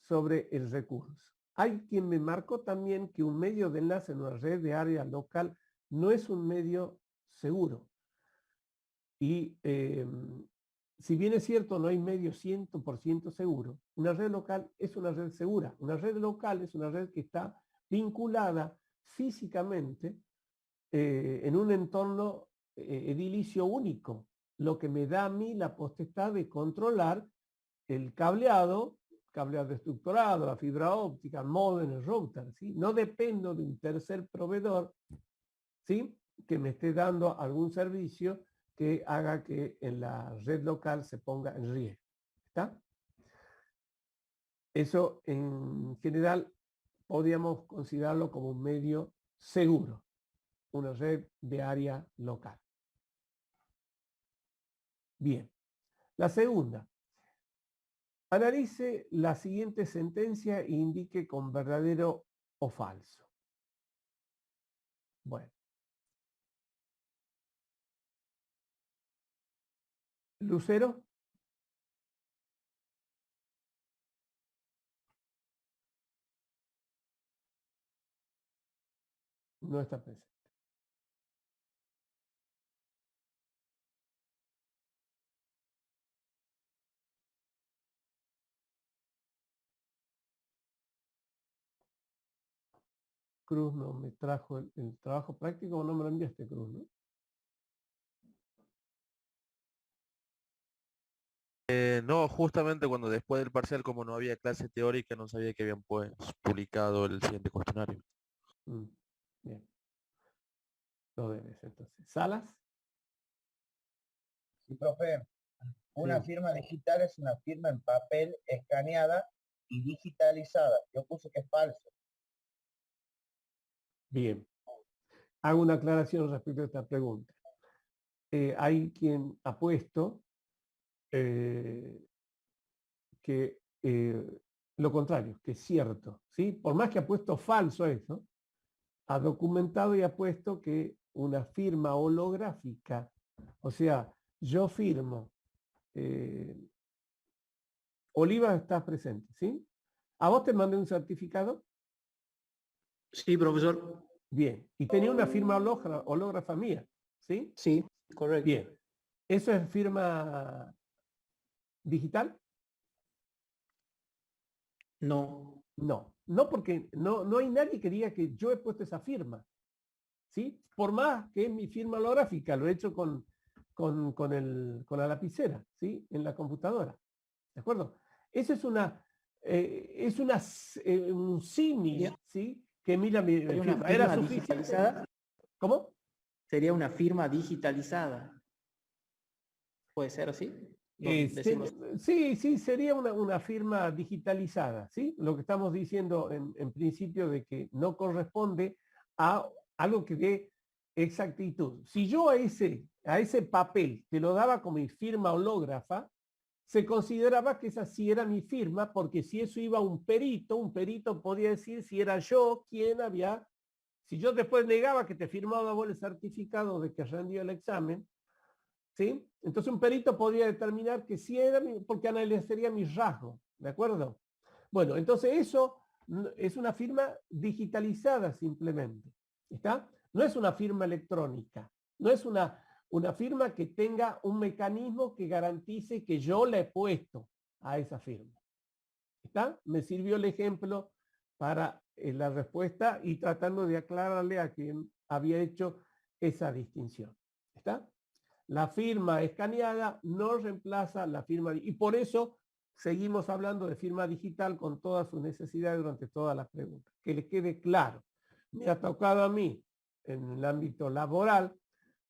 sobre el recurso. Hay quien me marcó también que un medio de enlace en una red de área local no es un medio seguro. Y si bien es cierto, no hay medio 100% seguro, una red local es una red segura. Una red local es una red que está vinculada físicamente en un entorno edilicio único, lo que me da a mí la potestad de controlar el cableado estructurado, la fibra óptica, el módem, el router, ¿sí? No dependo de un tercer proveedor, ¿sí? Que me esté dando algún servicio que haga que en la red local se ponga en riesgo. ¿Está? Eso en general podríamos considerarlo como un medio seguro, una red de área local. Bien. La segunda. Analice la siguiente sentencia e indique con verdadero o falso. Bueno. Lucero. No está presente. Cruz no me trajo el trabajo práctico, o no me lo enviaste, Cruz, ¿no? No, justamente cuando después del parcial, como no había clase teórica, no sabía que habían pues publicado el siguiente cuestionario. Bien. Lo debes entonces. ¿Salas? Sí, profe. Una Sí. firma digital es una firma en papel escaneada y digitalizada. Yo puse que es falso. Bien. Hago una aclaración respecto a esta pregunta. Hay quien ha puesto que lo contrario, que es cierto, ¿sí? Por más que ha puesto falso eso, ha documentado y ha puesto que una firma holográfica, o sea, yo firmo, Oliva está presente, ¿sí? ¿A vos te mandé un certificado? Sí, profesor. Bien. Y tenía una firma hológrafa mía, ¿sí? Sí, correcto. Bien. ¿Eso es firma digital? No. No. No, porque no hay nadie que diga que yo he puesto esa firma, ¿sí? Por más que es mi firma holográfica, lo he hecho con la lapicera, ¿sí? En la computadora. ¿De acuerdo? Eso es un símil, ¿sí? Que mira mi ¿Sería una firma. firma ¿Era suficiente? digitalizada? ¿Cómo? Sería una firma digitalizada. ¿Puede ser así? Sí, sería una firma digitalizada, ¿sí? Lo que estamos diciendo en principio de que no corresponde a algo que dé exactitud. Si yo a ese papel te lo daba como mi firma hológrafa, se consideraba que esa sí era mi firma, porque si eso iba a un perito podía decir si era yo quien había, si yo después negaba que te firmaba vos el certificado de que rendió el examen, ¿sí? Entonces un perito podría determinar que sí era, porque analizaría mis rasgos, ¿de acuerdo? Bueno, entonces eso es una firma digitalizada simplemente, ¿está? No es una firma electrónica, no es una firma que tenga un mecanismo que garantice que yo la he puesto a esa firma, ¿está? Me sirvió el ejemplo para la respuesta y tratando de aclararle a quien había hecho esa distinción, ¿está? La firma escaneada no reemplaza la firma y por eso seguimos hablando de firma digital con todas sus necesidades durante todas las preguntas. Que les quede claro. Me ha tocado a mí en el ámbito laboral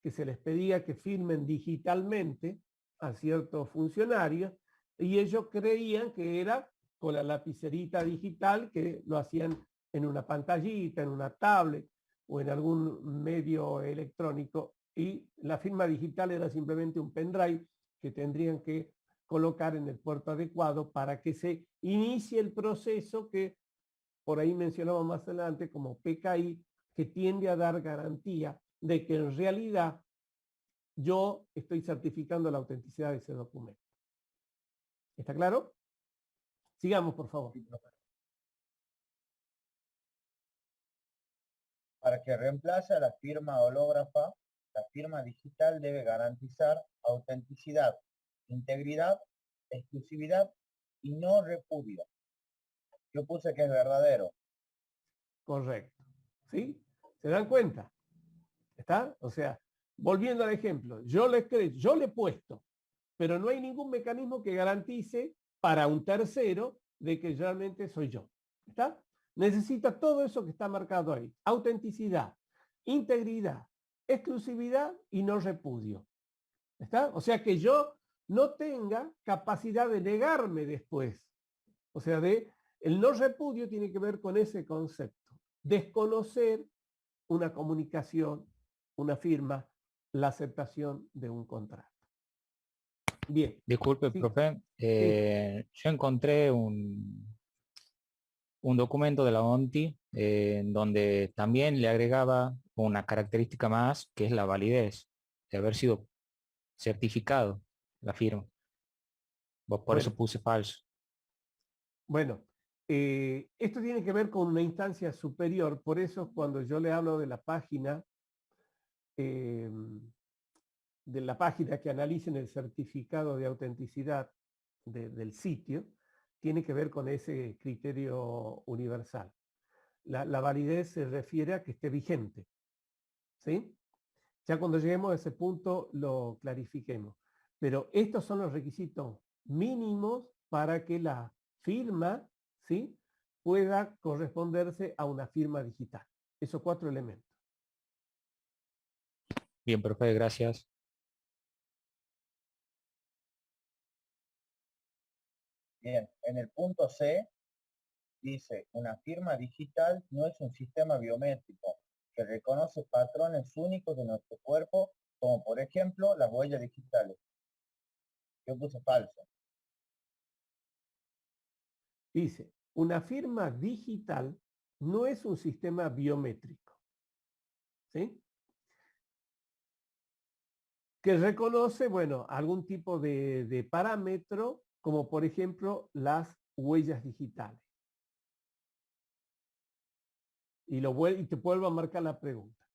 que se les pedía que firmen digitalmente a ciertos funcionarios y ellos creían que era con la lapicerita digital, que lo hacían en una pantallita, en una tablet o en algún medio electrónico, y la firma digital era simplemente un pendrive que tendrían que colocar en el puerto adecuado para que se inicie el proceso que por ahí mencionamos más adelante como PKI, que tiende a dar garantía de que en realidad yo estoy certificando la autenticidad de ese documento. ¿Está claro? Sigamos, por favor. Para que reemplace a la firma hológrafa, la firma digital debe garantizar autenticidad, integridad, exclusividad y no repudio. Yo puse que es verdadero. Correcto. ¿Sí? ¿Se dan cuenta? ¿Está? O sea, volviendo al ejemplo, yo le he puesto, pero no hay ningún mecanismo que garantice para un tercero de que realmente soy yo. ¿Está? Necesita todo eso que está marcado ahí. Autenticidad, integridad, exclusividad y no repudio. ¿Está? O sea que yo no tenga capacidad de negarme después. O sea, el no repudio tiene que ver con ese concepto. Desconocer una comunicación, una firma, la aceptación de un contrato. Bien. Disculpe, Sí. profe. Yo encontré un documento de la ONTI en donde también le agregaba una característica más, que es la validez de haber sido certificado la firma. Por eso puse falso. Bueno, esto tiene que ver con una instancia superior, por eso cuando yo le hablo de la página que analicen el certificado de autenticidad del sitio, tiene que ver con ese criterio universal. La validez se refiere a que esté vigente, ¿sí? Ya cuando lleguemos a ese punto lo clarifiquemos. Pero estos son los requisitos mínimos para que la firma, ¿sí?, pueda corresponderse a una firma digital. Esos 4 elementos. Bien, profe, gracias. Bien, en el punto C dice, una firma digital no es un sistema biométrico que reconoce patrones únicos de nuestro cuerpo, como por ejemplo las huellas digitales. Yo puse falso. Dice, una firma digital no es un sistema biométrico, ¿sí? Que reconoce, bueno, algún tipo de parámetro, como por ejemplo las huellas digitales. Y te vuelvo a marcar la pregunta.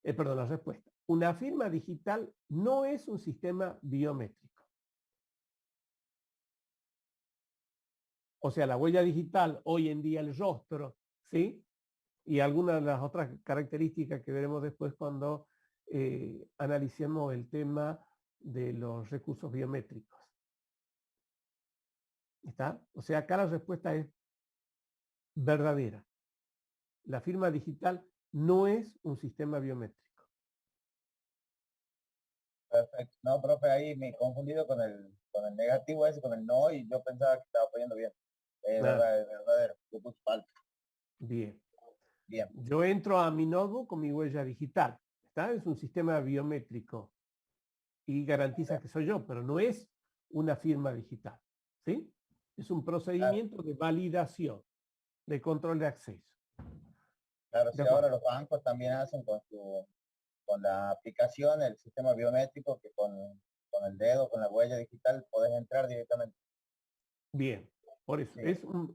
Perdón, la respuesta. Una firma digital no es un sistema biométrico. O sea, la huella digital, hoy en día el rostro, ¿sí? Y algunas de las otras características que veremos después cuando analicemos el tema de los recursos biométricos. ¿Está? O sea, acá la respuesta es verdadera. La firma digital no es un sistema biométrico. Perfecto. No, profe, ahí me he confundido con el negativo ese, con el no, y yo pensaba que estaba poniendo bien. Es verdadero. Yo puse falso. Bien. Bien. Yo entro a mi notebook con mi huella digital. ¿Está? Es un sistema biométrico y garantiza que soy yo, pero no es una firma digital. ¿Sí? Es un procedimiento de validación, de control de acceso. Claro, si ahora los bancos también hacen con la aplicación, el sistema biométrico, que con el dedo, con la huella digital, podés entrar directamente. Bien, por eso. Sí.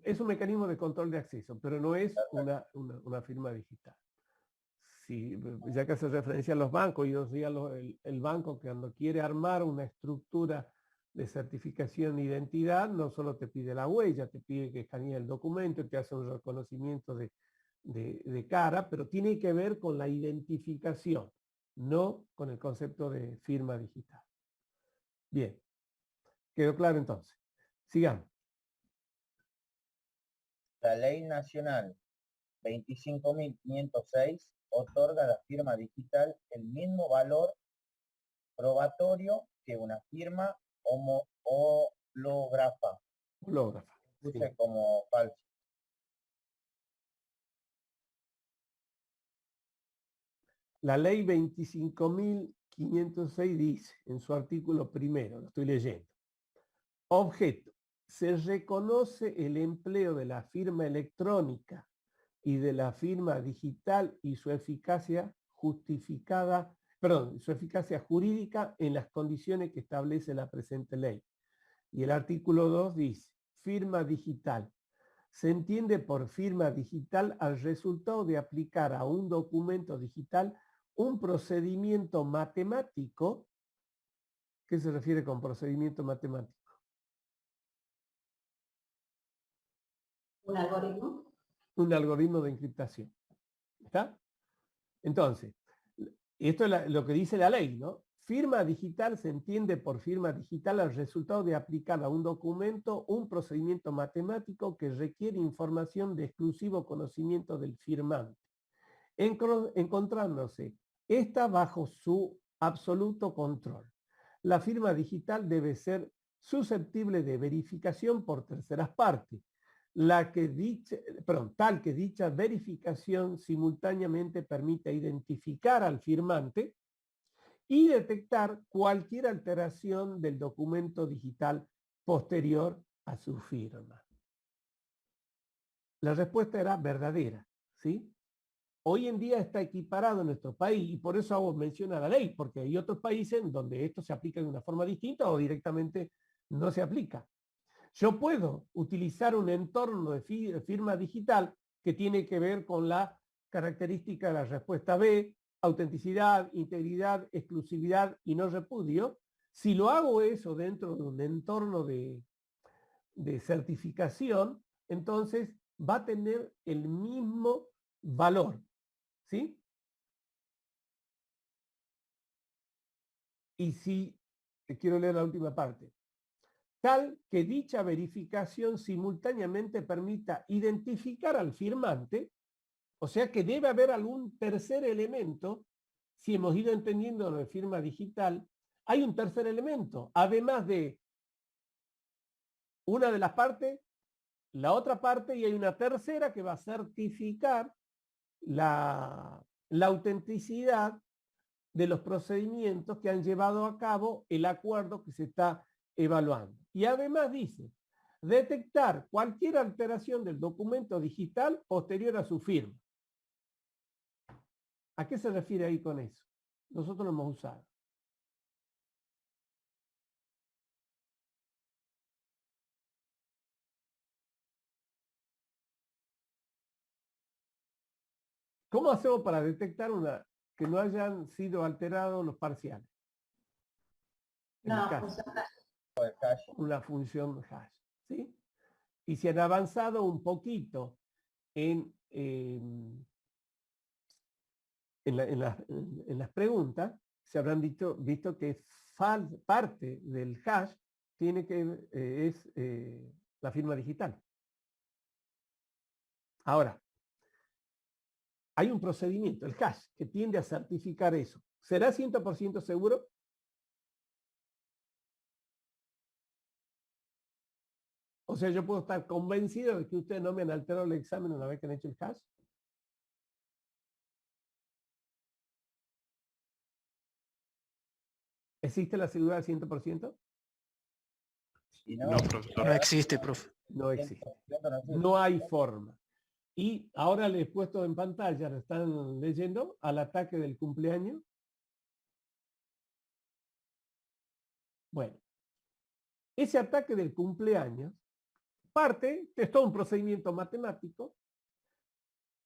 Es un mecanismo de control de acceso, pero no es una firma digital. Sí, ya que hace referencia a los bancos, yo decía el banco que cuando quiere armar una estructura de certificación de identidad, no solo te pide la huella, te pide que escanee el documento, te hace un reconocimiento de cara, pero tiene que ver con la identificación, no con el concepto de firma digital. Bien, quedó claro entonces. Sigamos. La Ley Nacional 25.506 otorga a la firma digital el mismo valor probatorio que una firma hológrafa. Hológrafa. Puse Sí. como falso. La ley 25.506 dice en su artículo primero, lo estoy leyendo. Objeto. Se reconoce el empleo de la firma electrónica y de la firma digital y su eficacia justificada, su eficacia jurídica en las condiciones que establece la presente ley. Y el artículo 2 dice, firma digital. Se entiende por firma digital al resultado de aplicar a un documento digital un procedimiento matemático. ¿Qué se refiere con procedimiento matemático? ¿Un algoritmo? Un algoritmo de encriptación. ¿Está? Entonces, esto es lo que dice la ley, ¿no? Firma digital se entiende por firma digital al resultado de aplicar a un documento un procedimiento matemático que requiere información de exclusivo conocimiento del firmante, encontrándose esta bajo su absoluto control. La firma digital debe ser susceptible de verificación por terceras partes, tal que dicha verificación simultáneamente permita identificar al firmante y detectar cualquier alteración del documento digital posterior a su firma. La respuesta era verdadera, ¿sí? Hoy en día está equiparado en nuestro país y por eso hago mención a la ley, porque hay otros países donde esto se aplica de una forma distinta o directamente no se aplica. Yo puedo utilizar un entorno de firma digital que tiene que ver con la característica de la respuesta B, autenticidad, integridad, exclusividad y no repudio. Si lo hago eso dentro de un entorno de certificación, entonces va a tener el mismo valor, ¿sí? Y si, quiero leer la última parte, tal que dicha verificación simultáneamente permita identificar al firmante, o sea que debe haber algún tercer elemento, si hemos ido entendiendo lo de firma digital, hay un tercer elemento, además de una de las partes, la otra parte, y hay una tercera que va a certificar la autenticidad de los procedimientos que han llevado a cabo el acuerdo que se está evaluando. Y además dice, detectar cualquier alteración del documento digital posterior a su firma. ¿A qué se refiere ahí con eso? Nosotros lo hemos usado. ¿Cómo hacemos para detectar que no hayan sido alterados los parciales? No, función hash. Una función hash, ¿sí? Y si han avanzado un poquito en las preguntas, se habrán visto que parte del hash es la firma digital. Ahora, hay un procedimiento, el hash, que tiende a certificar eso. ¿Será 100% seguro? O sea, yo puedo estar convencido de que ustedes no me han alterado el examen una vez que han hecho el hash. ¿Existe la seguridad al 100%? No, profesor. No existe, profe. No existe. No hay forma. Y ahora les he puesto en pantalla, lo están leyendo, al ataque del cumpleaños. Bueno, ese ataque del cumpleaños es todo un procedimiento matemático,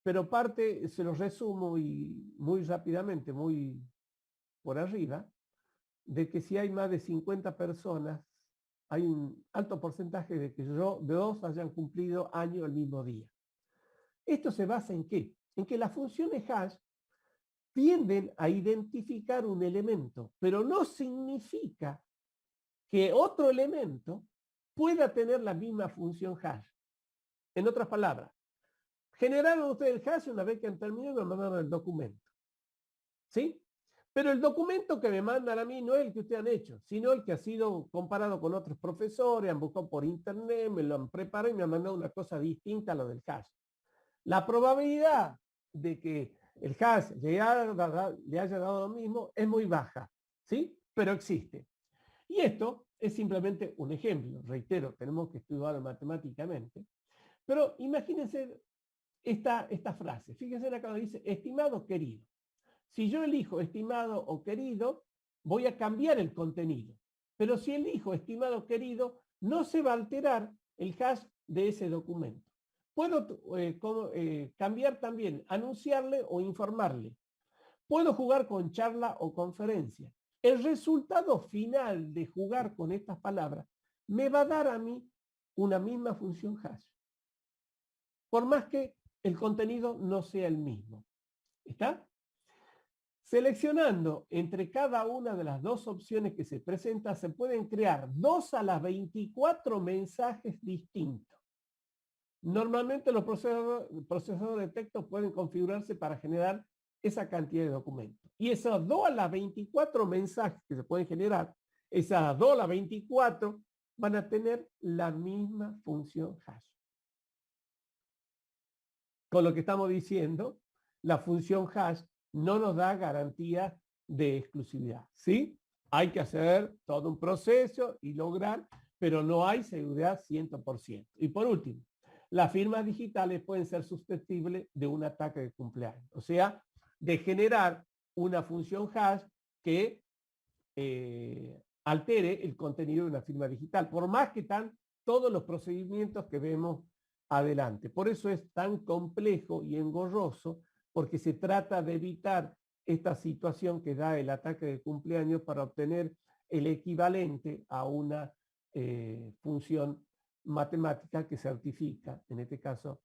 pero parte, se lo resumo y muy rápidamente, muy por arriba, de que si hay más de 50 personas, hay un alto porcentaje de que dos hayan cumplido año el mismo día. ¿Esto se basa en qué? En que las funciones hash tienden a identificar un elemento, pero no significa que otro elemento pueda tener la misma función hash. En otras palabras, generaron ustedes el hash una vez que han terminado y me mandaron el documento. ¿Sí? Pero el documento que me mandan a mí no es el que ustedes han hecho, sino el que ha sido comparado con otros profesores, han buscado por internet, me lo han preparado y me han mandado una cosa distinta a lo del hash. La probabilidad de que el hash le haya dado lo mismo es muy baja, ¿sí? Pero existe. Y esto es simplemente un ejemplo. Reitero, tenemos que estudiarlo matemáticamente. Pero imagínense esta frase. Fíjense acá donde dice, estimado querido. Si yo elijo estimado o querido, voy a cambiar el contenido. Pero si elijo estimado querido, no se va a alterar el hash de ese documento. Puedo cambiar también, anunciarle o informarle. Puedo jugar con charla o conferencia. El resultado final de jugar con estas palabras me va a dar a mí una misma función hash. Por más que el contenido no sea el mismo. ¿Está? Seleccionando entre cada una de las dos opciones que se presentan, se pueden crear 2 a las 24 mensajes distintos. Normalmente los procesadores de texto pueden configurarse para generar esa cantidad de documentos. Y esos 2 a las 24 mensajes que se pueden generar, esas 2 a las 24 van a tener la misma función hash. Con lo que estamos diciendo, la función hash no nos da garantía de exclusividad. ¿Sí? Hay que hacer todo un proceso y lograr, pero no hay seguridad 100%. Y por último, las firmas digitales pueden ser susceptibles de un ataque de cumpleaños. O sea, de generar una función hash que altere el contenido de una firma digital, por más que están todos los procedimientos que vemos adelante. Por eso es tan complejo y engorroso, porque se trata de evitar esta situación que da el ataque de cumpleaños para obtener el equivalente a una función matemática que certifica, en este caso,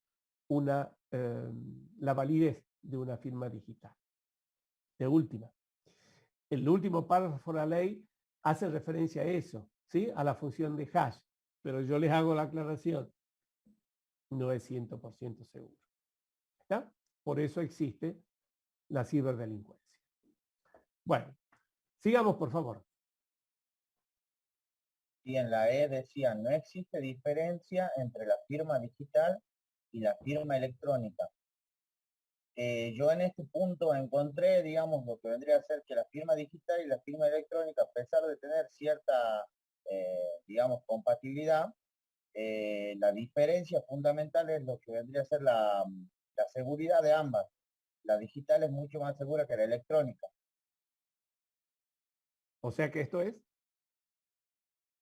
la validez de una firma digital. De última, el último párrafo de la ley hace referencia a eso, ¿sí? A la función de hash, pero yo les hago la aclaración, no es 100% seguro. ¿Está? Por eso existe la ciberdelincuencia. Bueno, sigamos por favor. Y en la E decían, no existe diferencia entre la firma digital y la firma electrónica. Yo en este punto encontré, digamos, lo que vendría a ser que la firma digital y la firma electrónica, a pesar de tener cierta digamos, compatibilidad. La diferencia fundamental es lo que vendría a ser la seguridad de ambas. La digital es mucho más segura que la electrónica. O sea que esto es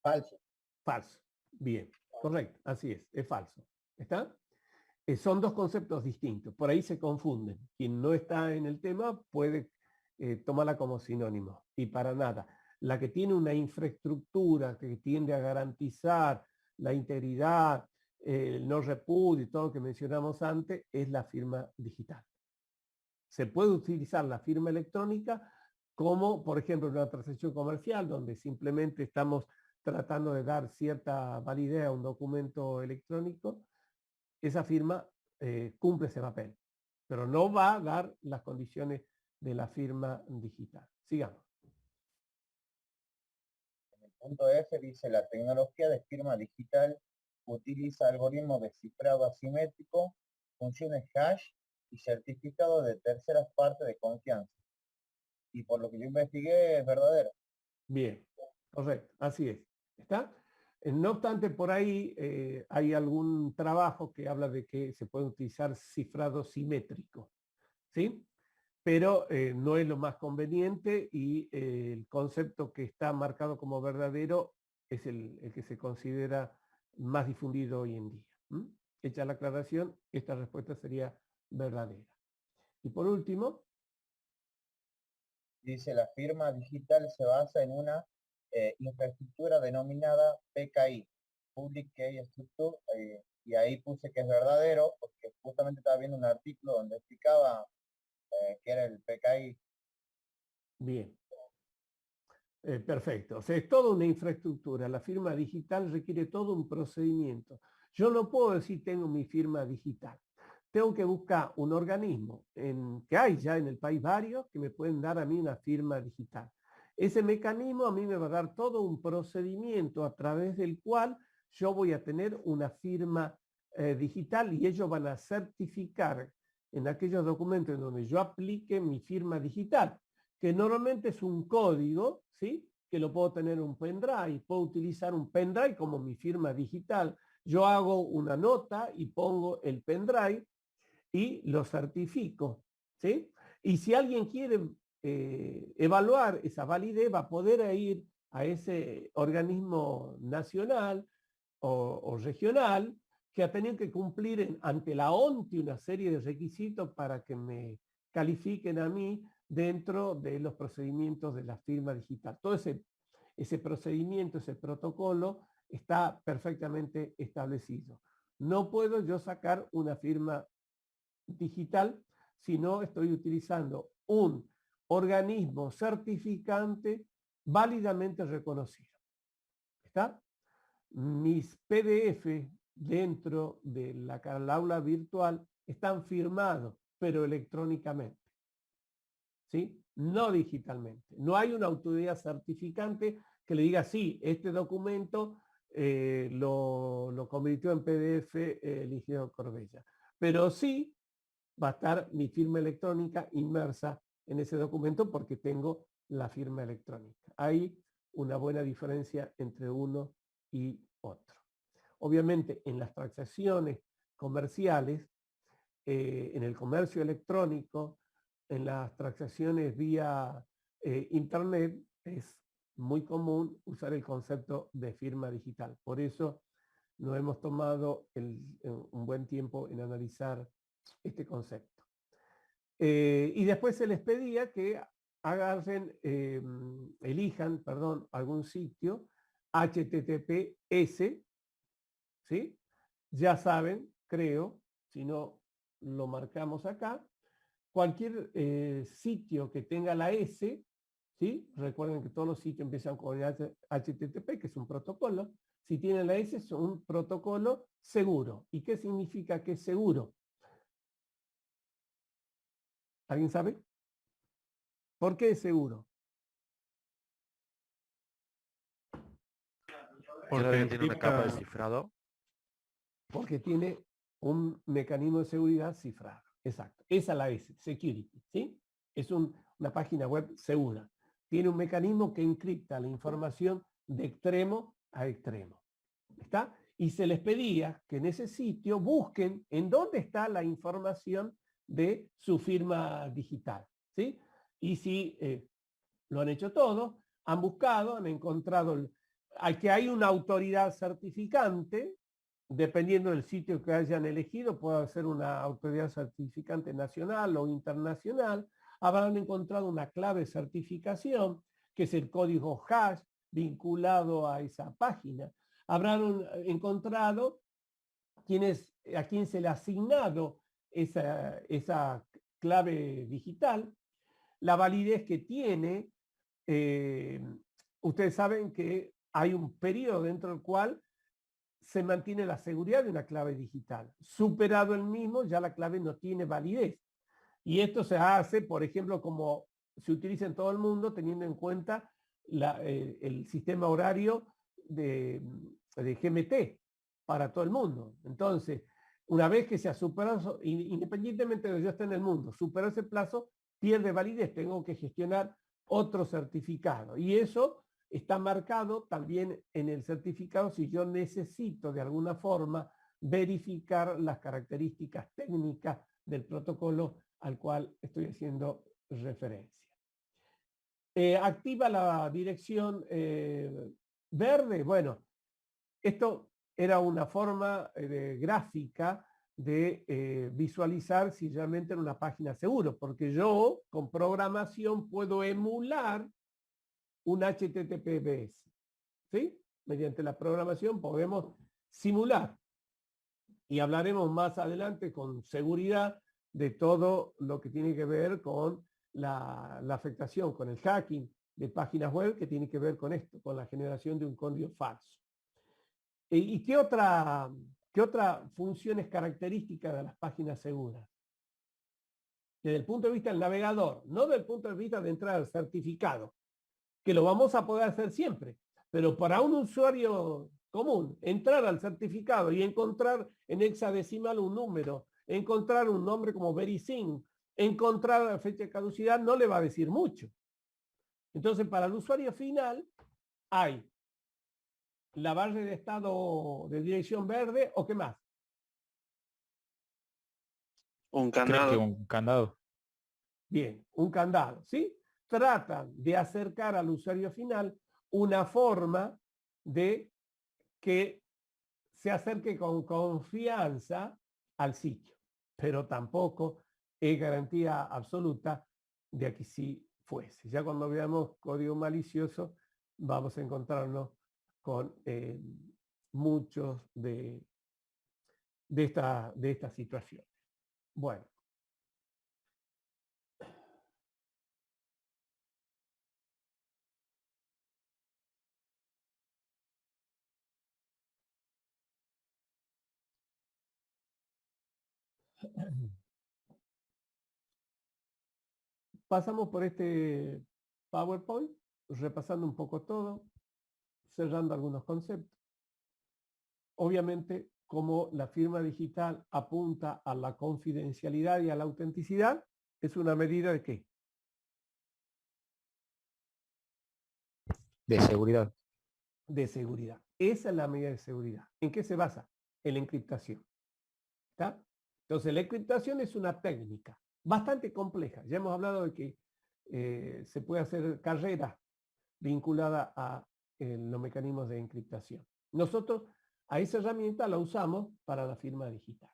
Falso. falso. Bien, correcto, así es falso. ¿Está? Son dos conceptos distintos, por ahí se confunden. Quien no está en el tema puede tomarla como sinónimo, y para nada. La que tiene una infraestructura que tiende a garantizar la integridad, el no repudio y todo lo que mencionamos antes, es la firma digital. Se puede utilizar la firma electrónica como, por ejemplo, en una transacción comercial, donde simplemente estamos tratando de dar cierta validez a un documento electrónico. Esa firma cumple ese papel, pero no va a dar las condiciones de la firma digital. Sigamos. En el punto F dice, la tecnología de firma digital utiliza algoritmos de cifrado asimétrico, funciones hash y certificado de terceras partes de confianza. Y por lo que yo investigué, es verdadero. Bien, correcto, así es. ¿Está? No obstante, por ahí hay algún trabajo que habla de que se puede utilizar cifrado simétrico, ¿sí? Pero no es lo más conveniente, y el concepto que está marcado como verdadero es el que se considera más difundido hoy en día. Hecha la aclaración, esta respuesta sería verdadera. Y por último, dice, la firma digital se basa en una infraestructura denominada PKI, Public Key Structure, y ahí puse que es verdadero, porque justamente estaba viendo un artículo donde explicaba qué era el PKI. bien. Perfecto. O sea, es toda una infraestructura. La firma digital requiere todo un procedimiento. Yo no puedo decir tengo mi firma digital. Tengo que buscar un organismo, que hay ya en el país varios, que me pueden dar a mí una firma digital. Ese mecanismo a mí me va a dar todo un procedimiento a través del cual yo voy a tener una firma digital, y ellos van a certificar en aquellos documentos en donde yo aplique mi firma digital, que normalmente es un código, ¿sí? Que lo puedo tener en un pendrive, puedo utilizar un pendrive como mi firma digital. Yo hago una nota y pongo el pendrive y lo certifico, ¿sí? Y si alguien quiere evaluar esa validez, va a poder ir a ese organismo nacional o regional que ha tenido que cumplir ante la ONTI una serie de requisitos para que me califiquen a mí dentro de los procedimientos de la firma digital. Todo ese procedimiento, ese protocolo está perfectamente establecido. No puedo yo sacar una firma digital si no estoy utilizando un organismo certificante válidamente reconocido. ¿Está? Mis PDF dentro de la aula virtual están firmados, pero electrónicamente, ¿sí? No digitalmente. No hay una autoridad certificante que le diga, sí, este documento lo convirtió en PDF el ingeniero Corbella. Pero sí va a estar mi firma electrónica inmersa en ese documento porque tengo la firma electrónica. Hay una buena diferencia entre uno y otro. Obviamente, en las transacciones comerciales, en el comercio electrónico, en las transacciones vía internet, es muy común usar el concepto de firma digital. Por eso nos hemos tomado un buen tiempo en analizar este concepto. Y después se les pedía que elijan algún sitio HTTPS, ¿sí? Ya saben, creo, si no lo marcamos acá, cualquier sitio que tenga la S, ¿sí? Recuerden que todos los sitios empiezan con HTTP, que es un protocolo. Si tienen la S, es un protocolo seguro. ¿Y qué significa que es seguro? ¿Alguien sabe? ¿Por qué es seguro? Porque tiene una capa de cifrado. Porque tiene un mecanismo de seguridad cifrado. Exacto. Esa es la S, security, ¿sí? Es una página web segura. Tiene un mecanismo que encripta la información de extremo a extremo. ¿Está? Y se les pedía que en ese sitio busquen en dónde está la información de su firma digital, ¿sí? Y si lo han hecho todo, han buscado, han encontrado que hay una autoridad certificante, dependiendo del sitio que hayan elegido, puede ser una autoridad certificante nacional o internacional, habrán encontrado una clave de certificación, que es el código hash vinculado a esa página. Habrán encontrado a quién se le ha asignado esa clave digital, la validez que tiene. Ustedes saben que hay un periodo dentro del cual se mantiene la seguridad de una clave digital. Superado el mismo, ya la clave no tiene validez. Y esto se hace, por ejemplo, como se utiliza en todo el mundo, teniendo en cuenta el sistema horario de GMT para todo el mundo. Entonces, una vez que se ha superado, independientemente de que yo esté en el mundo, superó ese plazo, pierde validez, tengo que gestionar otro certificado. Y eso está marcado también en el certificado si yo necesito de alguna forma verificar las características técnicas del protocolo al cual estoy haciendo referencia. Activa la dirección verde. Bueno, esto era una forma gráfica de visualizar si realmente era una página segura, porque yo con programación puedo emular un HTTPS, ¿sí? Mediante la programación podemos simular, y hablaremos más adelante con seguridad de todo lo que tiene que ver con la afectación, con el hacking de páginas web, que tiene que ver con esto, con la generación de un código falso. ¿Y qué otra función es característica de las páginas seguras? Desde el punto de vista del navegador, no desde el punto de vista de entrada al certificado, que lo vamos a poder hacer siempre, pero para un usuario común, entrar al certificado y encontrar en hexadecimal un número, encontrar un nombre como VeriSign, encontrar la fecha de caducidad, no le va a decir mucho. Entonces, para el usuario final, hay la barra de estado de dirección verde, ¿o qué más? Un candado. Creo que un candado. Bien, un candado, ¿sí? Tratan de acercar al usuario final una forma de que se acerque con confianza al sitio, pero tampoco es garantía absoluta de que sí fuese. Ya cuando veamos código malicioso, vamos a encontrarnos con muchos de estas situaciones. Bueno. Pasamos por este PowerPoint, repasando un poco todo, cerrando algunos conceptos. Obviamente, como la firma digital apunta a la confidencialidad y a la autenticidad, es una medida de ¿qué? De seguridad. De seguridad. Esa es la medida de seguridad. ¿En qué se basa? En la encriptación. ¿Está? Entonces, la encriptación es una técnica bastante compleja. Ya hemos hablado de que se puede hacer carrera vinculada a los mecanismos de encriptación. Nosotros a esa herramienta la usamos para la firma digital.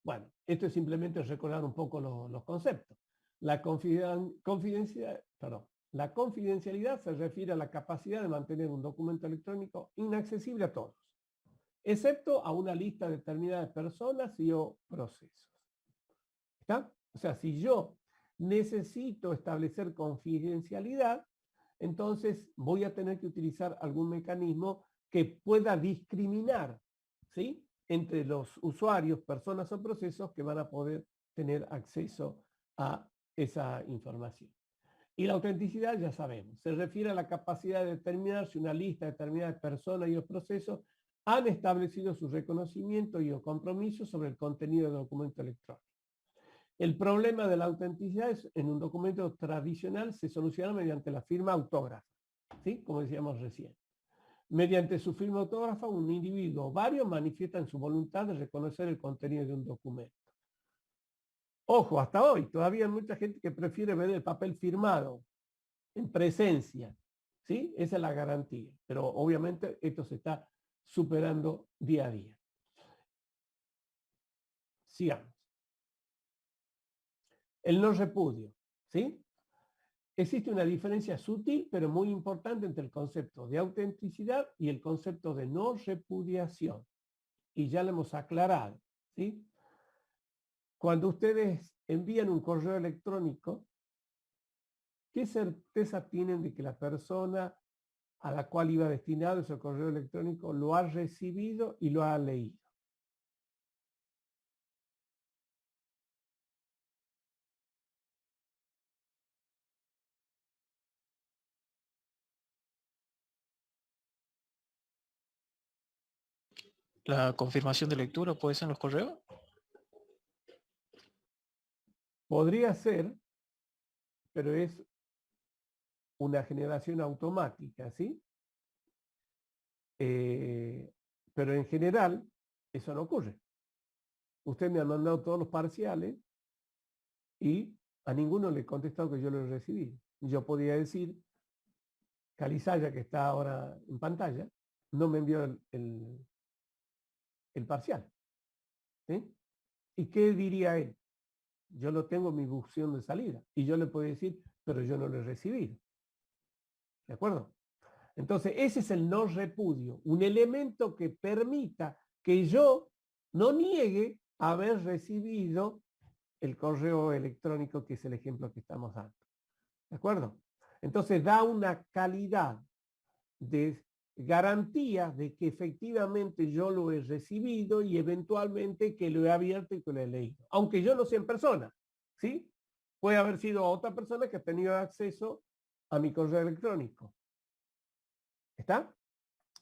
Bueno, esto es simplemente recordar un poco los conceptos. La confidencialidad se refiere a la capacidad de mantener un documento electrónico inaccesible a todos, excepto a una lista determinada de personas y o procesos. ¿Está? O sea, si yo necesito establecer confidencialidad, entonces voy a tener que utilizar algún mecanismo que pueda discriminar, ¿sí?, entre los usuarios, personas o procesos que van a poder tener acceso a esa información. Y la autenticidad, ya sabemos, se refiere a la capacidad de determinar si una lista determinada de personas y o procesos han establecido su reconocimiento y o compromiso sobre el contenido del documento electrónico. El problema de la autenticidad es, en un documento tradicional se soluciona mediante la firma autógrafa, ¿sí? Como decíamos recién. Mediante su firma autógrafa, un individuo o varios manifiestan su voluntad de reconocer el contenido de un documento. Ojo, hasta hoy todavía hay mucha gente que prefiere ver el papel firmado en presencia, ¿sí? Esa es la garantía, pero obviamente esto se está superando día a día. Sigamos. El no repudio, ¿sí? Existe una diferencia sutil pero muy importante entre el concepto de autenticidad y el concepto de no repudiación. Y ya lo hemos aclarado, ¿sí? Cuando ustedes envían un correo electrónico, ¿qué certeza tienen de que la persona a la cual iba destinado ese correo electrónico lo ha recibido y lo ha leído? La confirmación de lectura puede ser en los correos. Podría ser, pero es una generación automática, ¿sí? Pero en general eso no ocurre. Usted me ha mandado todos los parciales y a ninguno le he contestado que yo lo he recibido. Yo podría decir, Calizaya, que está ahora en pantalla, no me envió el parcial, ¿sí? ¿Y qué diría él? Yo lo tengo en mi buzón de salida y yo le puedo decir, pero yo no lo he recibido. ¿De acuerdo? Entonces, ese es el no repudio, un elemento que permita que yo no niegue haber recibido el correo electrónico, que es el ejemplo que estamos dando. ¿De acuerdo? Entonces, da una calidad de garantía de que efectivamente yo lo he recibido y eventualmente que lo he abierto y que lo he leído. Aunque yo no sea en persona, ¿sí? Puede haber sido otra persona que ha tenido acceso a mi correo electrónico. ¿Está?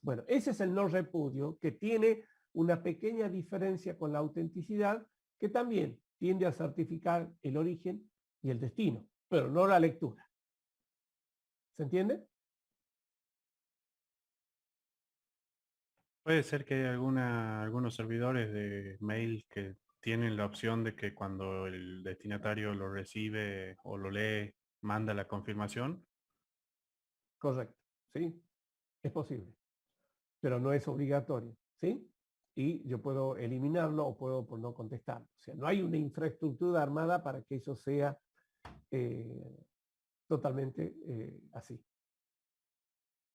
Bueno, ese es el no repudio, que tiene una pequeña diferencia con la autenticidad, que también tiende a certificar el origen y el destino, pero no la lectura. ¿Se entiende? Puede ser que hay algunos servidores de mail que tienen la opción de que cuando el destinatario lo recibe o lo lee, manda la confirmación. Correcto, ¿sí? Es posible, pero no es obligatorio, ¿sí? Y yo puedo eliminarlo o puedo por no contestarlo. O sea, no hay una infraestructura armada para que eso sea totalmente así.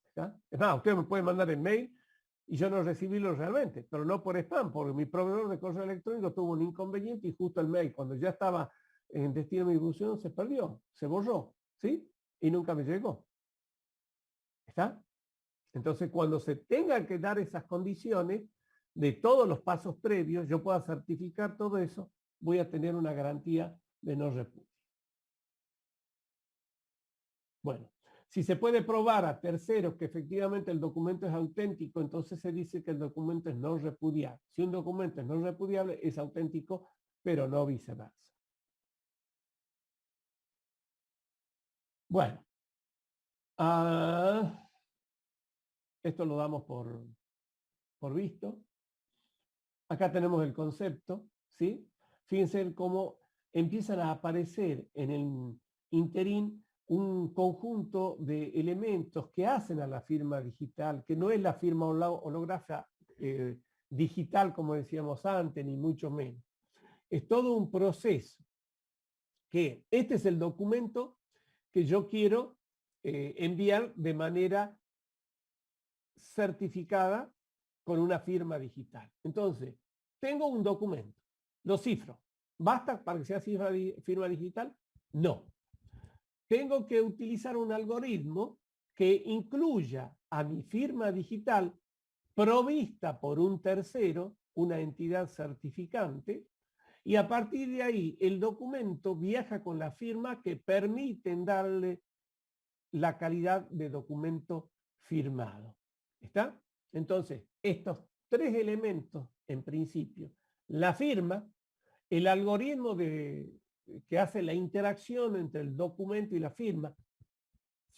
¿Está? Es más, usted me puede mandar el mail y yo no recibirlo realmente, pero no por spam, porque mi proveedor de correo electrónico tuvo un inconveniente y justo el mail, cuando ya estaba en destino de mi difusión, se perdió, se borró, ¿sí? Y nunca me llegó. ¿Está? Entonces, cuando se tengan que dar esas condiciones de todos los pasos previos, yo pueda certificar todo eso, voy a tener una garantía de no repudio. Bueno, si se puede probar a terceros que efectivamente el documento es auténtico, entonces se dice que el documento es no repudiable. Si un documento es no repudiable, es auténtico, pero no viceversa. Bueno, esto lo damos por visto. Acá tenemos el concepto, ¿sí? Fíjense cómo empiezan a aparecer en el interín un conjunto de elementos que hacen a la firma digital, que no es la firma holográfica digital, como decíamos antes, ni mucho menos. Es todo un proceso, que este es el documento que yo quiero enviar de manera certificada con una firma digital. Entonces, tengo un documento, lo cifro. ¿Basta para que sea firma digital? No. Tengo que utilizar un algoritmo que incluya a mi firma digital provista por un tercero, una entidad certificante, y a partir de ahí el documento viaja con la firma que permiten darle la calidad de documento firmado. ¿Está? Entonces, estos tres elementos, en principio, la firma, el algoritmo que hace la interacción entre el documento y la firma,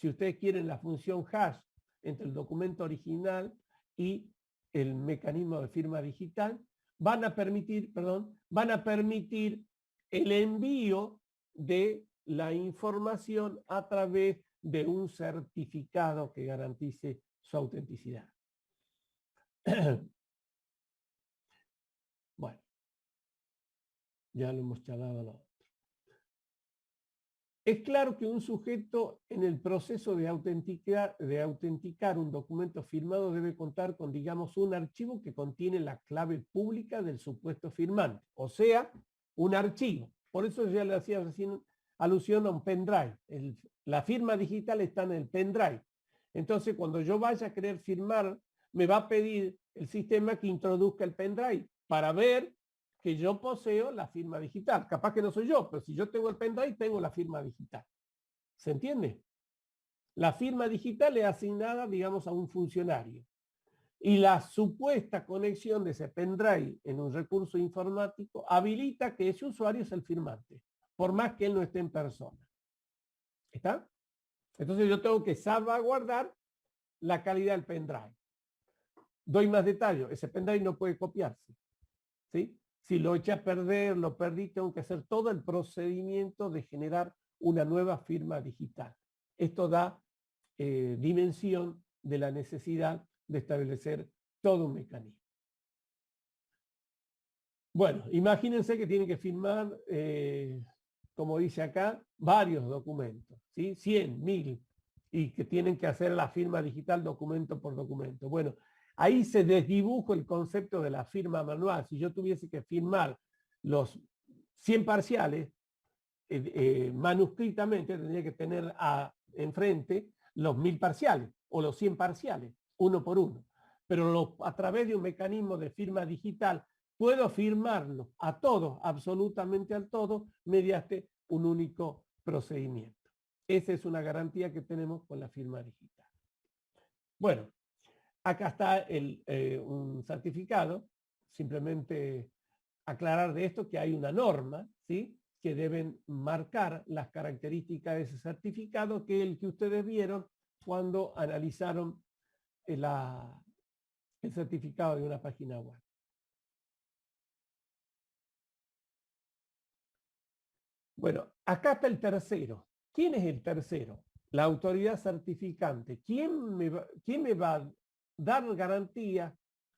si ustedes quieren, la función hash entre el documento original y el mecanismo de firma digital, van a permitir el envío de la información a través de un certificado que garantice su autenticidad. Bueno, ya lo hemos charlado lo otro. Es claro que un sujeto en el proceso de autenticar un documento firmado debe contar con, digamos, un archivo que contiene la clave pública del supuesto firmante, o sea, un archivo. Por eso ya le hacía recién alusión a un pendrive. La firma digital está en el pendrive. Entonces, cuando yo vaya a querer firmar, me va a pedir el sistema que introduzca el pendrive para ver que yo poseo la firma digital. Capaz que no soy yo, pero si yo tengo el pendrive, tengo la firma digital. ¿Se entiende? La firma digital es asignada, digamos, a un funcionario. Y la supuesta conexión de ese pendrive en un recurso informático habilita que ese usuario es el firmante, por más que él no esté en persona. ¿Está? Entonces yo tengo que salvaguardar la calidad del pendrive. Doy más detalles. Ese pendrive no puede copiarse. ¿Sí? Si lo eché a perder, lo perdí, tengo que hacer todo el procedimiento de generar una nueva firma digital. Esto da dimensión de la necesidad de establecer todo un mecanismo. Bueno, imagínense que tienen que firmar, como dice acá, varios documentos, ¿sí? 100, 1000, y que tienen que hacer la firma digital documento por documento. Bueno, ahí se desdibuja el concepto de la firma manual. Si yo tuviese que firmar los 100 parciales, manuscritamente tendría que tener enfrente los 1000 parciales o los 100 parciales, uno por uno. Pero a través de un mecanismo de firma digital puedo firmarlo a todos, absolutamente a todos, mediante un único procedimiento. Esa es una garantía que tenemos con la firma digital. Bueno, acá está un certificado. Simplemente aclarar de esto que hay una norma, ¿sí?, que deben marcar las características de ese certificado, que es el que ustedes vieron cuando analizaron el certificado de una página web. Bueno, acá está el tercero. ¿Quién es el tercero? La autoridad certificante. ¿Quién me va a dar garantía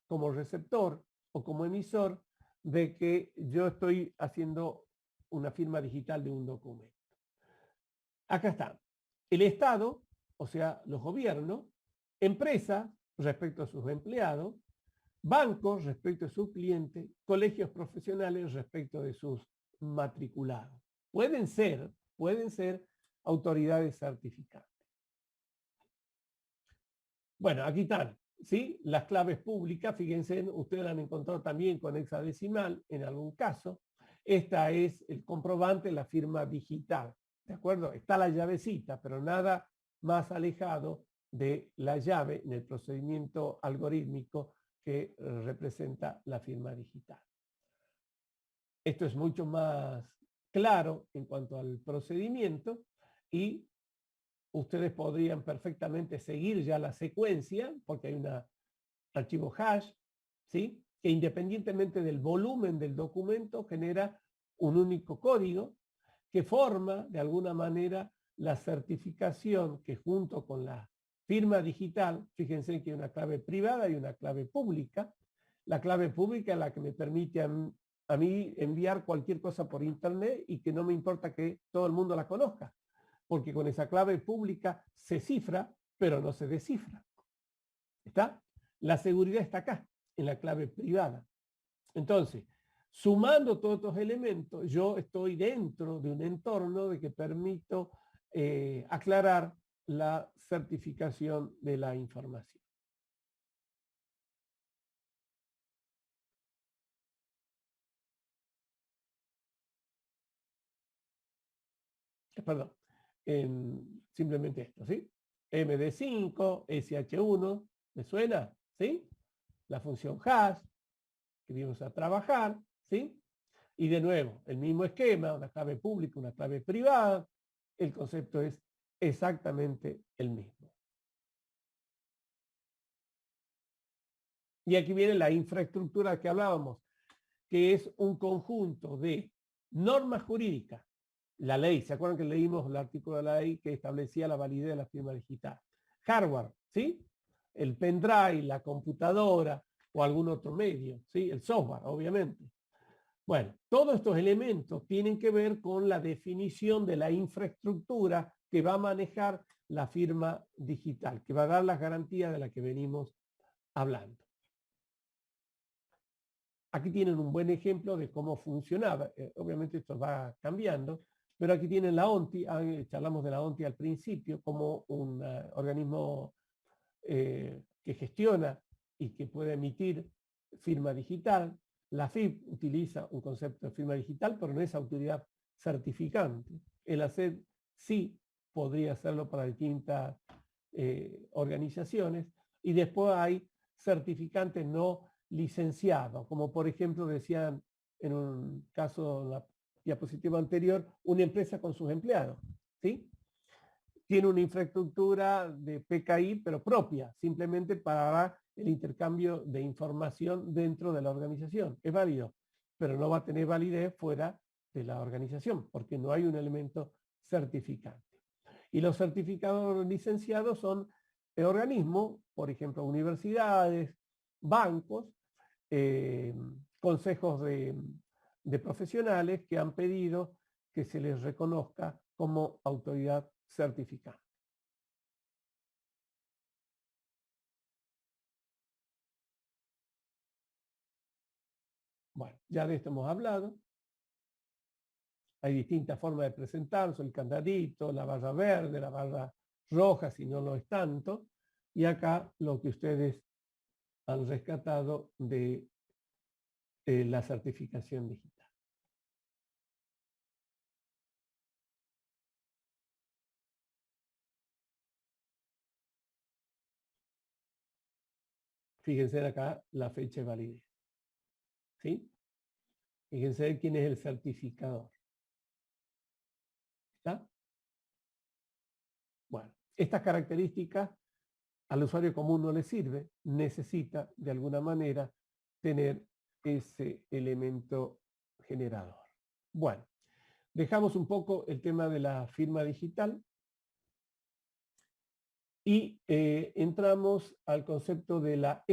como receptor o como emisor de que yo estoy haciendo una firma digital de un documento? Acá está. El Estado, o sea, los gobiernos, empresas respecto a sus empleados, bancos respecto a sus clientes, colegios profesionales respecto de sus matriculados. Pueden ser autoridades certificantes. Bueno, aquí están, ¿sí?, las claves públicas. Fíjense, ustedes la han encontrado también con hexadecimal en algún caso. Esta es el comprobante, la firma digital. ¿De acuerdo? Está la llavecita, pero nada más alejado de la llave en el procedimiento algorítmico que representa la firma digital. Esto es mucho más claro en cuanto al procedimiento y ustedes podrían perfectamente seguir ya la secuencia, porque hay un archivo hash, ¿sí?, que independientemente del volumen del documento genera un único código que forma de alguna manera la certificación, que junto con la firma digital, fíjense que hay una clave privada y una clave pública. La clave pública es la que me permite a mí enviar cualquier cosa por internet y que no me importa que todo el mundo la conozca, porque con esa clave pública se cifra, pero no se descifra. ¿Está? La seguridad está acá, en la clave privada. Entonces, sumando todos estos elementos, yo estoy dentro de un entorno de que permito aclarar la certificación de la información. Perdón, simplemente esto, ¿sí? MD5, SH1, ¿me suena? ¿Sí? La función hash, que vamos a trabajar, ¿sí? Y de nuevo, el mismo esquema, una clave pública, una clave privada. El concepto es exactamente el mismo. Y aquí viene la infraestructura que hablábamos, que es un conjunto de normas jurídicas. La ley, ¿se acuerdan que leímos el artículo de la ley que establecía la validez de la firma digital? Hardware, ¿sí? El pendrive, la computadora o algún otro medio, ¿sí? El software, obviamente. Bueno, todos estos elementos tienen que ver con la definición de la infraestructura que va a manejar la firma digital, que va a dar las garantías de las que venimos hablando. Aquí tienen un buen ejemplo de cómo funcionaba. Obviamente esto va cambiando, pero aquí tienen la ONTI, charlamos de la ONTI al principio, como un organismo que gestiona y que puede emitir firma digital. La FIP utiliza un concepto de firma digital, pero no es autoridad certificante. El ACED sí podría hacerlo para distintas organizaciones. Y después hay certificantes no licenciados, como por ejemplo decían en un caso, en la diapositiva anterior, una empresa con sus empleados, ¿sí? Tiene una infraestructura de PKI, pero propia, simplemente para el intercambio de información dentro de la organización. Es válido, pero no va a tener validez fuera de la organización, porque no hay un elemento certificante. Y los certificados licenciados son organismos, por ejemplo, universidades, bancos, consejos de profesionales que han pedido que se les reconozca como autoridad certificada. Bueno, ya de esto hemos hablado. Hay distintas formas de presentarse, el candadito, la barra verde, la barra roja, si no lo es tanto. Y acá lo que ustedes han rescatado de la certificación digital. Fíjense acá la fecha de validez. ¿Sí? Fíjense quién es el certificador. ¿Está? Bueno, estas características al usuario común no le sirve, necesita de alguna manera tener ese elemento generador. Bueno, dejamos un poco el tema de la firma digital y entramos al concepto de la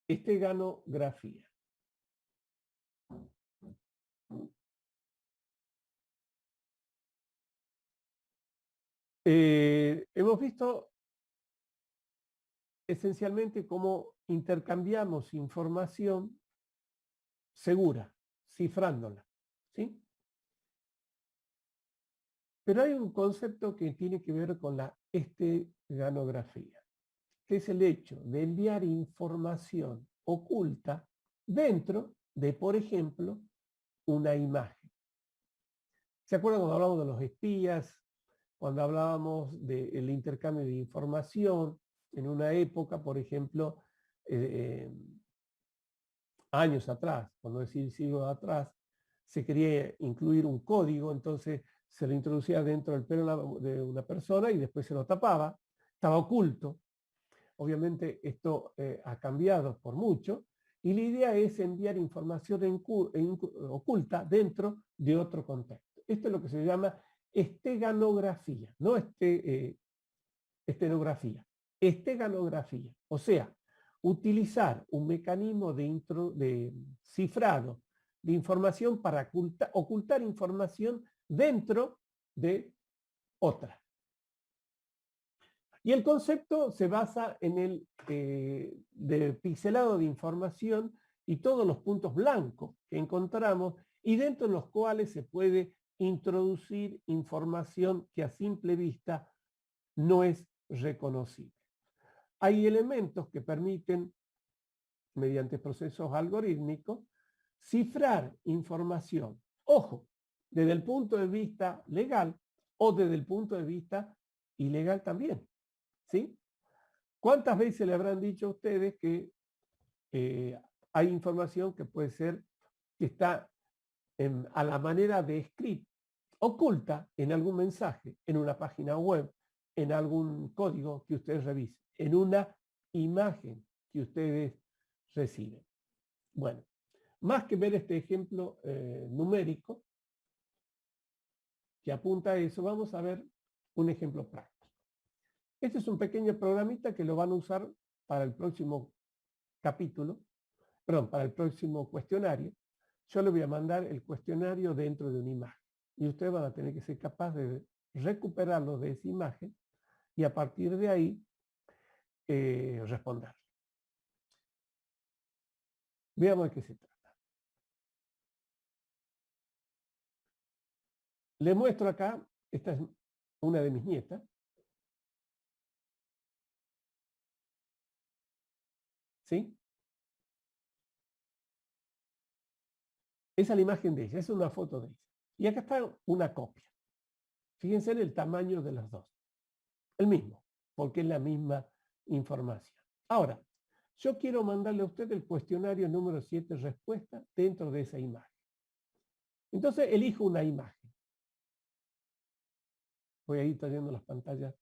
esteganografía. Hemos visto esencialmente cómo intercambiamos información segura, cifrándola, ¿sí? Pero hay un concepto que tiene que ver con la esteganografía, que es el hecho de enviar información oculta dentro de, por ejemplo, una imagen. ¿Se acuerdan cuando hablamos de los espías? Cuando hablábamos del intercambio de información en una época, por ejemplo, años atrás, por no decir siglos atrás, se quería incluir un código, entonces se lo introducía dentro del pelo de una persona y después se lo tapaba, estaba oculto. Obviamente esto ha cambiado por mucho y la idea es enviar información oculta dentro de otro contexto. Esto es lo que se llama esteganografía, no estenografía, esteganografía. O sea, utilizar un mecanismo de cifrado de información para ocultar información dentro de otra. Y el concepto se basa en el de pixelado de información y todos los puntos blancos que encontramos y dentro de los cuales se puede introducir información que a simple vista no es reconocible. Hay elementos que permiten, mediante procesos algorítmicos, cifrar información. Ojo, desde el punto de vista legal o desde el punto de vista ilegal también. ¿Sí? ¿Cuántas veces le habrán dicho a ustedes que hay información que puede ser, que está a la manera de script oculta en algún mensaje, en una página web, en algún código que ustedes revisen, en una imagen que ustedes reciben. Bueno, más que ver este ejemplo numérico que apunta a eso, vamos a ver un ejemplo práctico. Este es un pequeño programita que lo van a usar para el próximo capítulo, perdón, para el próximo cuestionario. Yo le voy a mandar el cuestionario dentro de una imagen y ustedes van a tener que ser capaces de recuperarlo de esa imagen y a partir de ahí responder. Veamos de qué se trata. Les muestro acá, esta es una de mis nietas. ¿Sí? Esa es la imagen de ella, es una foto de ella. Y acá está una copia. Fíjense en el tamaño de las dos. El mismo, porque es la misma información. Ahora, yo quiero mandarle a usted el cuestionario número 7 respuesta dentro de esa imagen. Entonces elijo una imagen. Voy a ir trayendo las pantallas.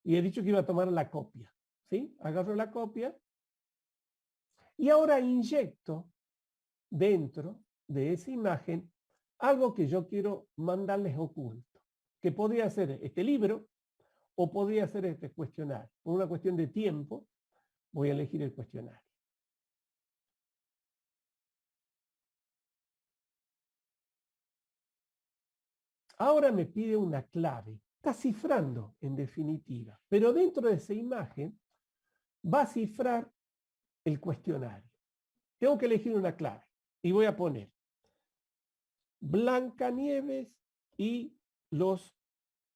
Y he dicho que iba a tomar la copia. ¿Sí? Agarro la copia. Y ahora inyecto dentro de esa imagen algo que yo quiero mandarles oculto. Que podría ser este libro o podría ser este cuestionario. Por una cuestión de tiempo, voy a elegir el cuestionario. Ahora me pide una clave. Está cifrando, en definitiva. Pero dentro de esa imagen va a cifrar el cuestionario. Tengo que elegir una clave. Y voy a poner Blancanieves y los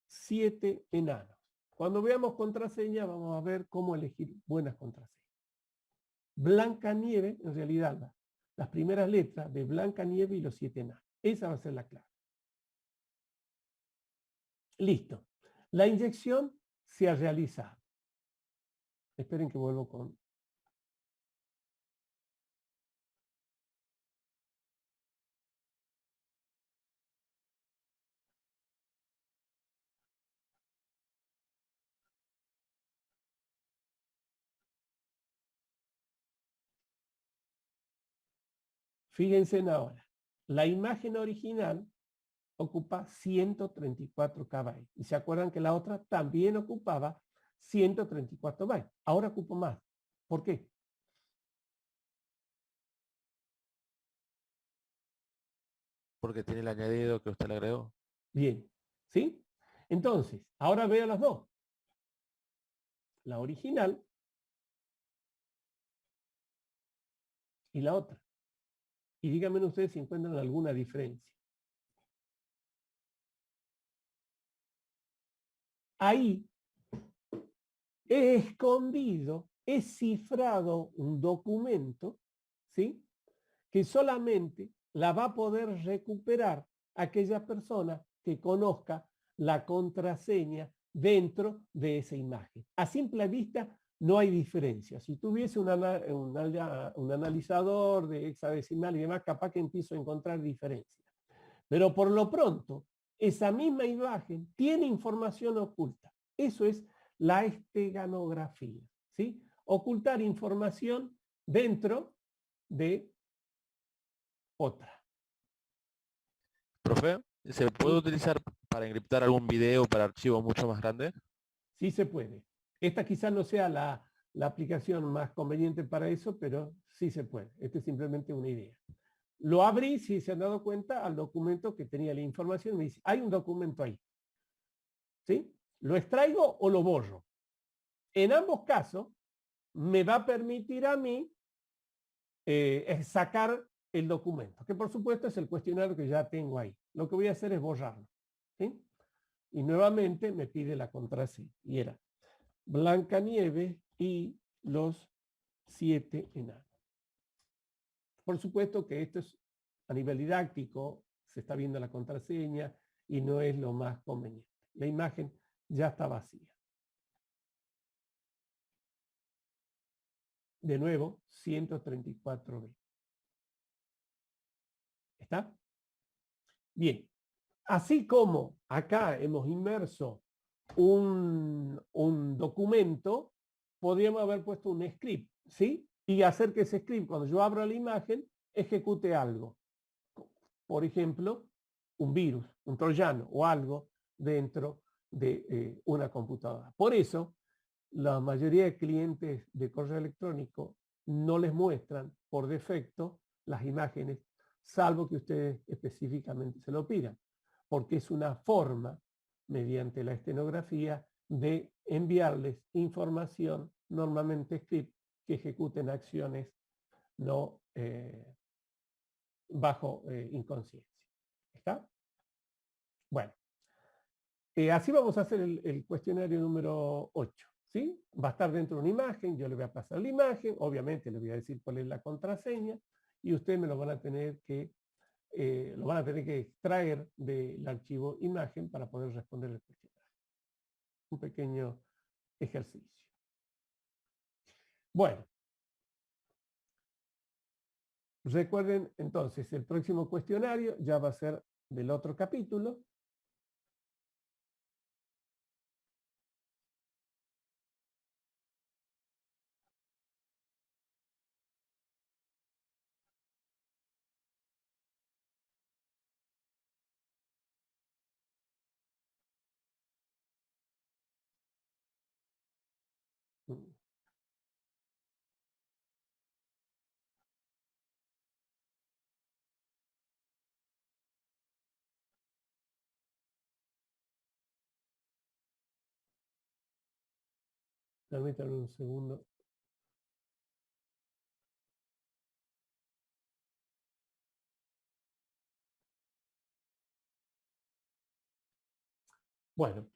7 enanos. Cuando veamos contraseña, vamos a ver cómo elegir buenas contraseñas. Blancanieves, en realidad, las primeras letras de Blancanieves y los 7 enanos. Esa va a ser la clave. Listo. La inyección se ha realizado. Esperen que vuelvo con... Fíjense en ahora. La imagen original ocupa 134 KB. Y se acuerdan que la otra también ocupaba 134 bytes. Ahora ocupo más. ¿Por qué? Porque tiene el añadido que usted le agregó. Bien. ¿Sí? Entonces, ahora veo las dos. La original y la otra. Y díganme ustedes si encuentran alguna diferencia. Ahí he escondido, he cifrado un documento, ¿sí? Que solamente la va a poder recuperar aquella persona que conozca la contraseña dentro de esa imagen. A simple vista no hay diferencia. Si tuviese un analizador de hexadecimal y demás, capaz que empiezo a encontrar diferencias. Pero por lo pronto, esa misma imagen tiene información oculta. Eso es la esteganografía, ¿sí? Ocultar información dentro de otra. Profe, ¿se puede utilizar para encriptar algún video para archivos mucho más grandes? Sí se puede. Esta quizás no sea la aplicación más conveniente para eso, pero sí se puede. Esto es simplemente una idea. Lo abrí, si se han dado cuenta, al documento que tenía la información. Me dice, hay un documento ahí. ¿Sí? ¿Lo extraigo o lo borro? En ambos casos, me va a permitir a mí sacar el documento, que por supuesto es el cuestionario que ya tengo ahí. Lo que voy a hacer es borrarlo. ¿Sí? Y nuevamente me pide la contraseña. Y era Blancanieves y los 7 enanos. Por supuesto que esto es a nivel didáctico, se está viendo la contraseña y no es lo más conveniente. La imagen ya está vacía. De nuevo, 134B. ¿Está? Bien. Así como acá hemos inmerso un documento, podríamos haber puesto un script, ¿sí? Y hacer que ese script, cuando yo abra la imagen, ejecute algo. Por ejemplo, un virus, un troyano o algo dentro de una computadora. Por eso, la mayoría de clientes de correo electrónico no les muestran por defecto las imágenes, salvo que ustedes específicamente se lo pidan, porque es una forma, mediante la estenografía, de enviarles información, normalmente script, que ejecuten acciones no bajo inconsciencia. ¿Está? Bueno, así vamos a hacer el cuestionario número 8. ¿Sí? Va a estar dentro de una imagen, yo le voy a pasar la imagen, obviamente le voy a decir cuál es la contraseña y ustedes me lo van a tener que extraer del archivo imagen para poder responder el cuestionario. Un pequeño ejercicio. Bueno. Recuerden entonces, el próximo cuestionario ya va a ser del otro capítulo. Permítanme un segundo. Bueno,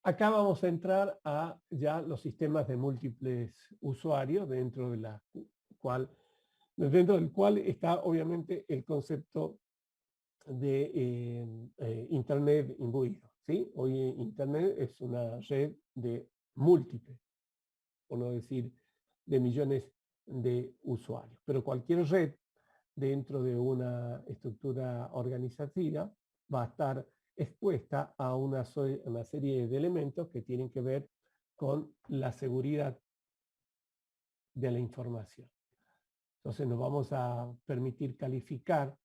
acá vamos a entrar a ya los sistemas de múltiples usuarios, dentro del cual está obviamente el concepto de Internet imbuido. ¿Sí? Hoy Internet es una red de múltiples, por no decir de millones de usuarios. Pero cualquier red dentro de una estructura organizativa va a estar expuesta a una serie de elementos que tienen que ver con la seguridad de la información. Entonces nos vamos a permitir calificar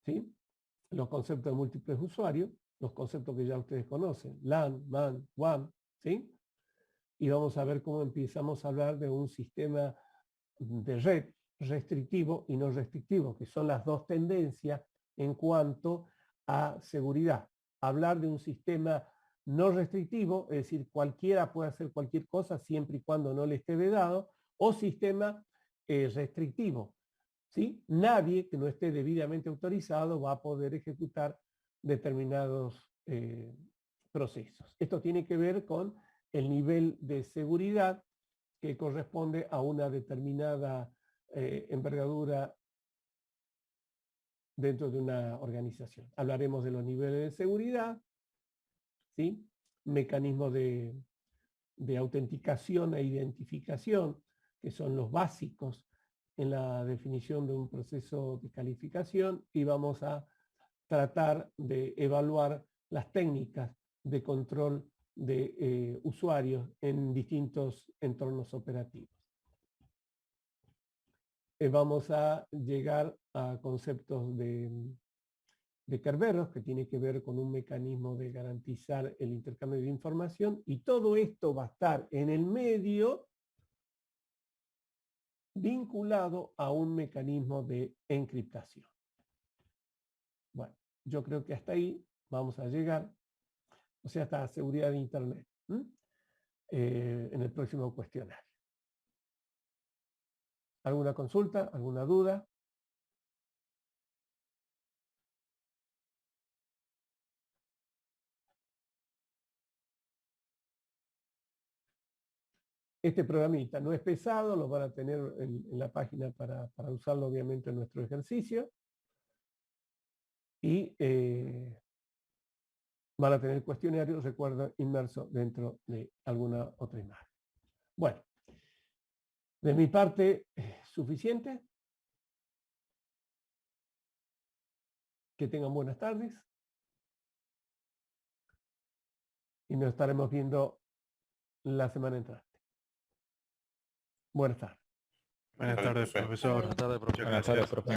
¿sí? Los conceptos de múltiples usuarios, los conceptos que ya ustedes conocen, LAN, MAN, WAN, ¿sí? Y vamos a ver cómo empezamos a hablar de un sistema de red restrictivo y no restrictivo, que son las dos tendencias en cuanto a seguridad. Hablar de un sistema no restrictivo, es decir, cualquiera puede hacer cualquier cosa siempre y cuando no le esté vedado, o sistema restrictivo. ¿Sí? Nadie que no esté debidamente autorizado va a poder ejecutar determinados procesos. Esto tiene que ver con el nivel de seguridad que corresponde a una determinada envergadura dentro de una organización. Hablaremos de los niveles de seguridad, ¿sí? Mecanismos de autenticación e identificación, que son los básicos en la definición de un proceso de calificación, y vamos a tratar de evaluar las técnicas de control de usuarios en distintos entornos operativos. Vamos a llegar a conceptos de Kerberos, que tiene que ver con un mecanismo de garantizar el intercambio de información, y todo esto va a estar en el medio vinculado a un mecanismo de encriptación. Bueno, yo creo que hasta ahí vamos a llegar, o sea, hasta la seguridad de Internet, en el próximo cuestionario. ¿Alguna consulta? ¿Alguna duda? Este programita no es pesado, lo van a tener en la página para usarlo obviamente en nuestro ejercicio. Y van a tener cuestionarios, recuerda, inmerso dentro de alguna otra imagen. Bueno, de mi parte, suficiente. Que tengan buenas tardes. Y nos estaremos viendo la semana entrante. Buenas tardes. Buenas tardes, profesor. Buenas tardes, profesor. Buenas tardes, profesor.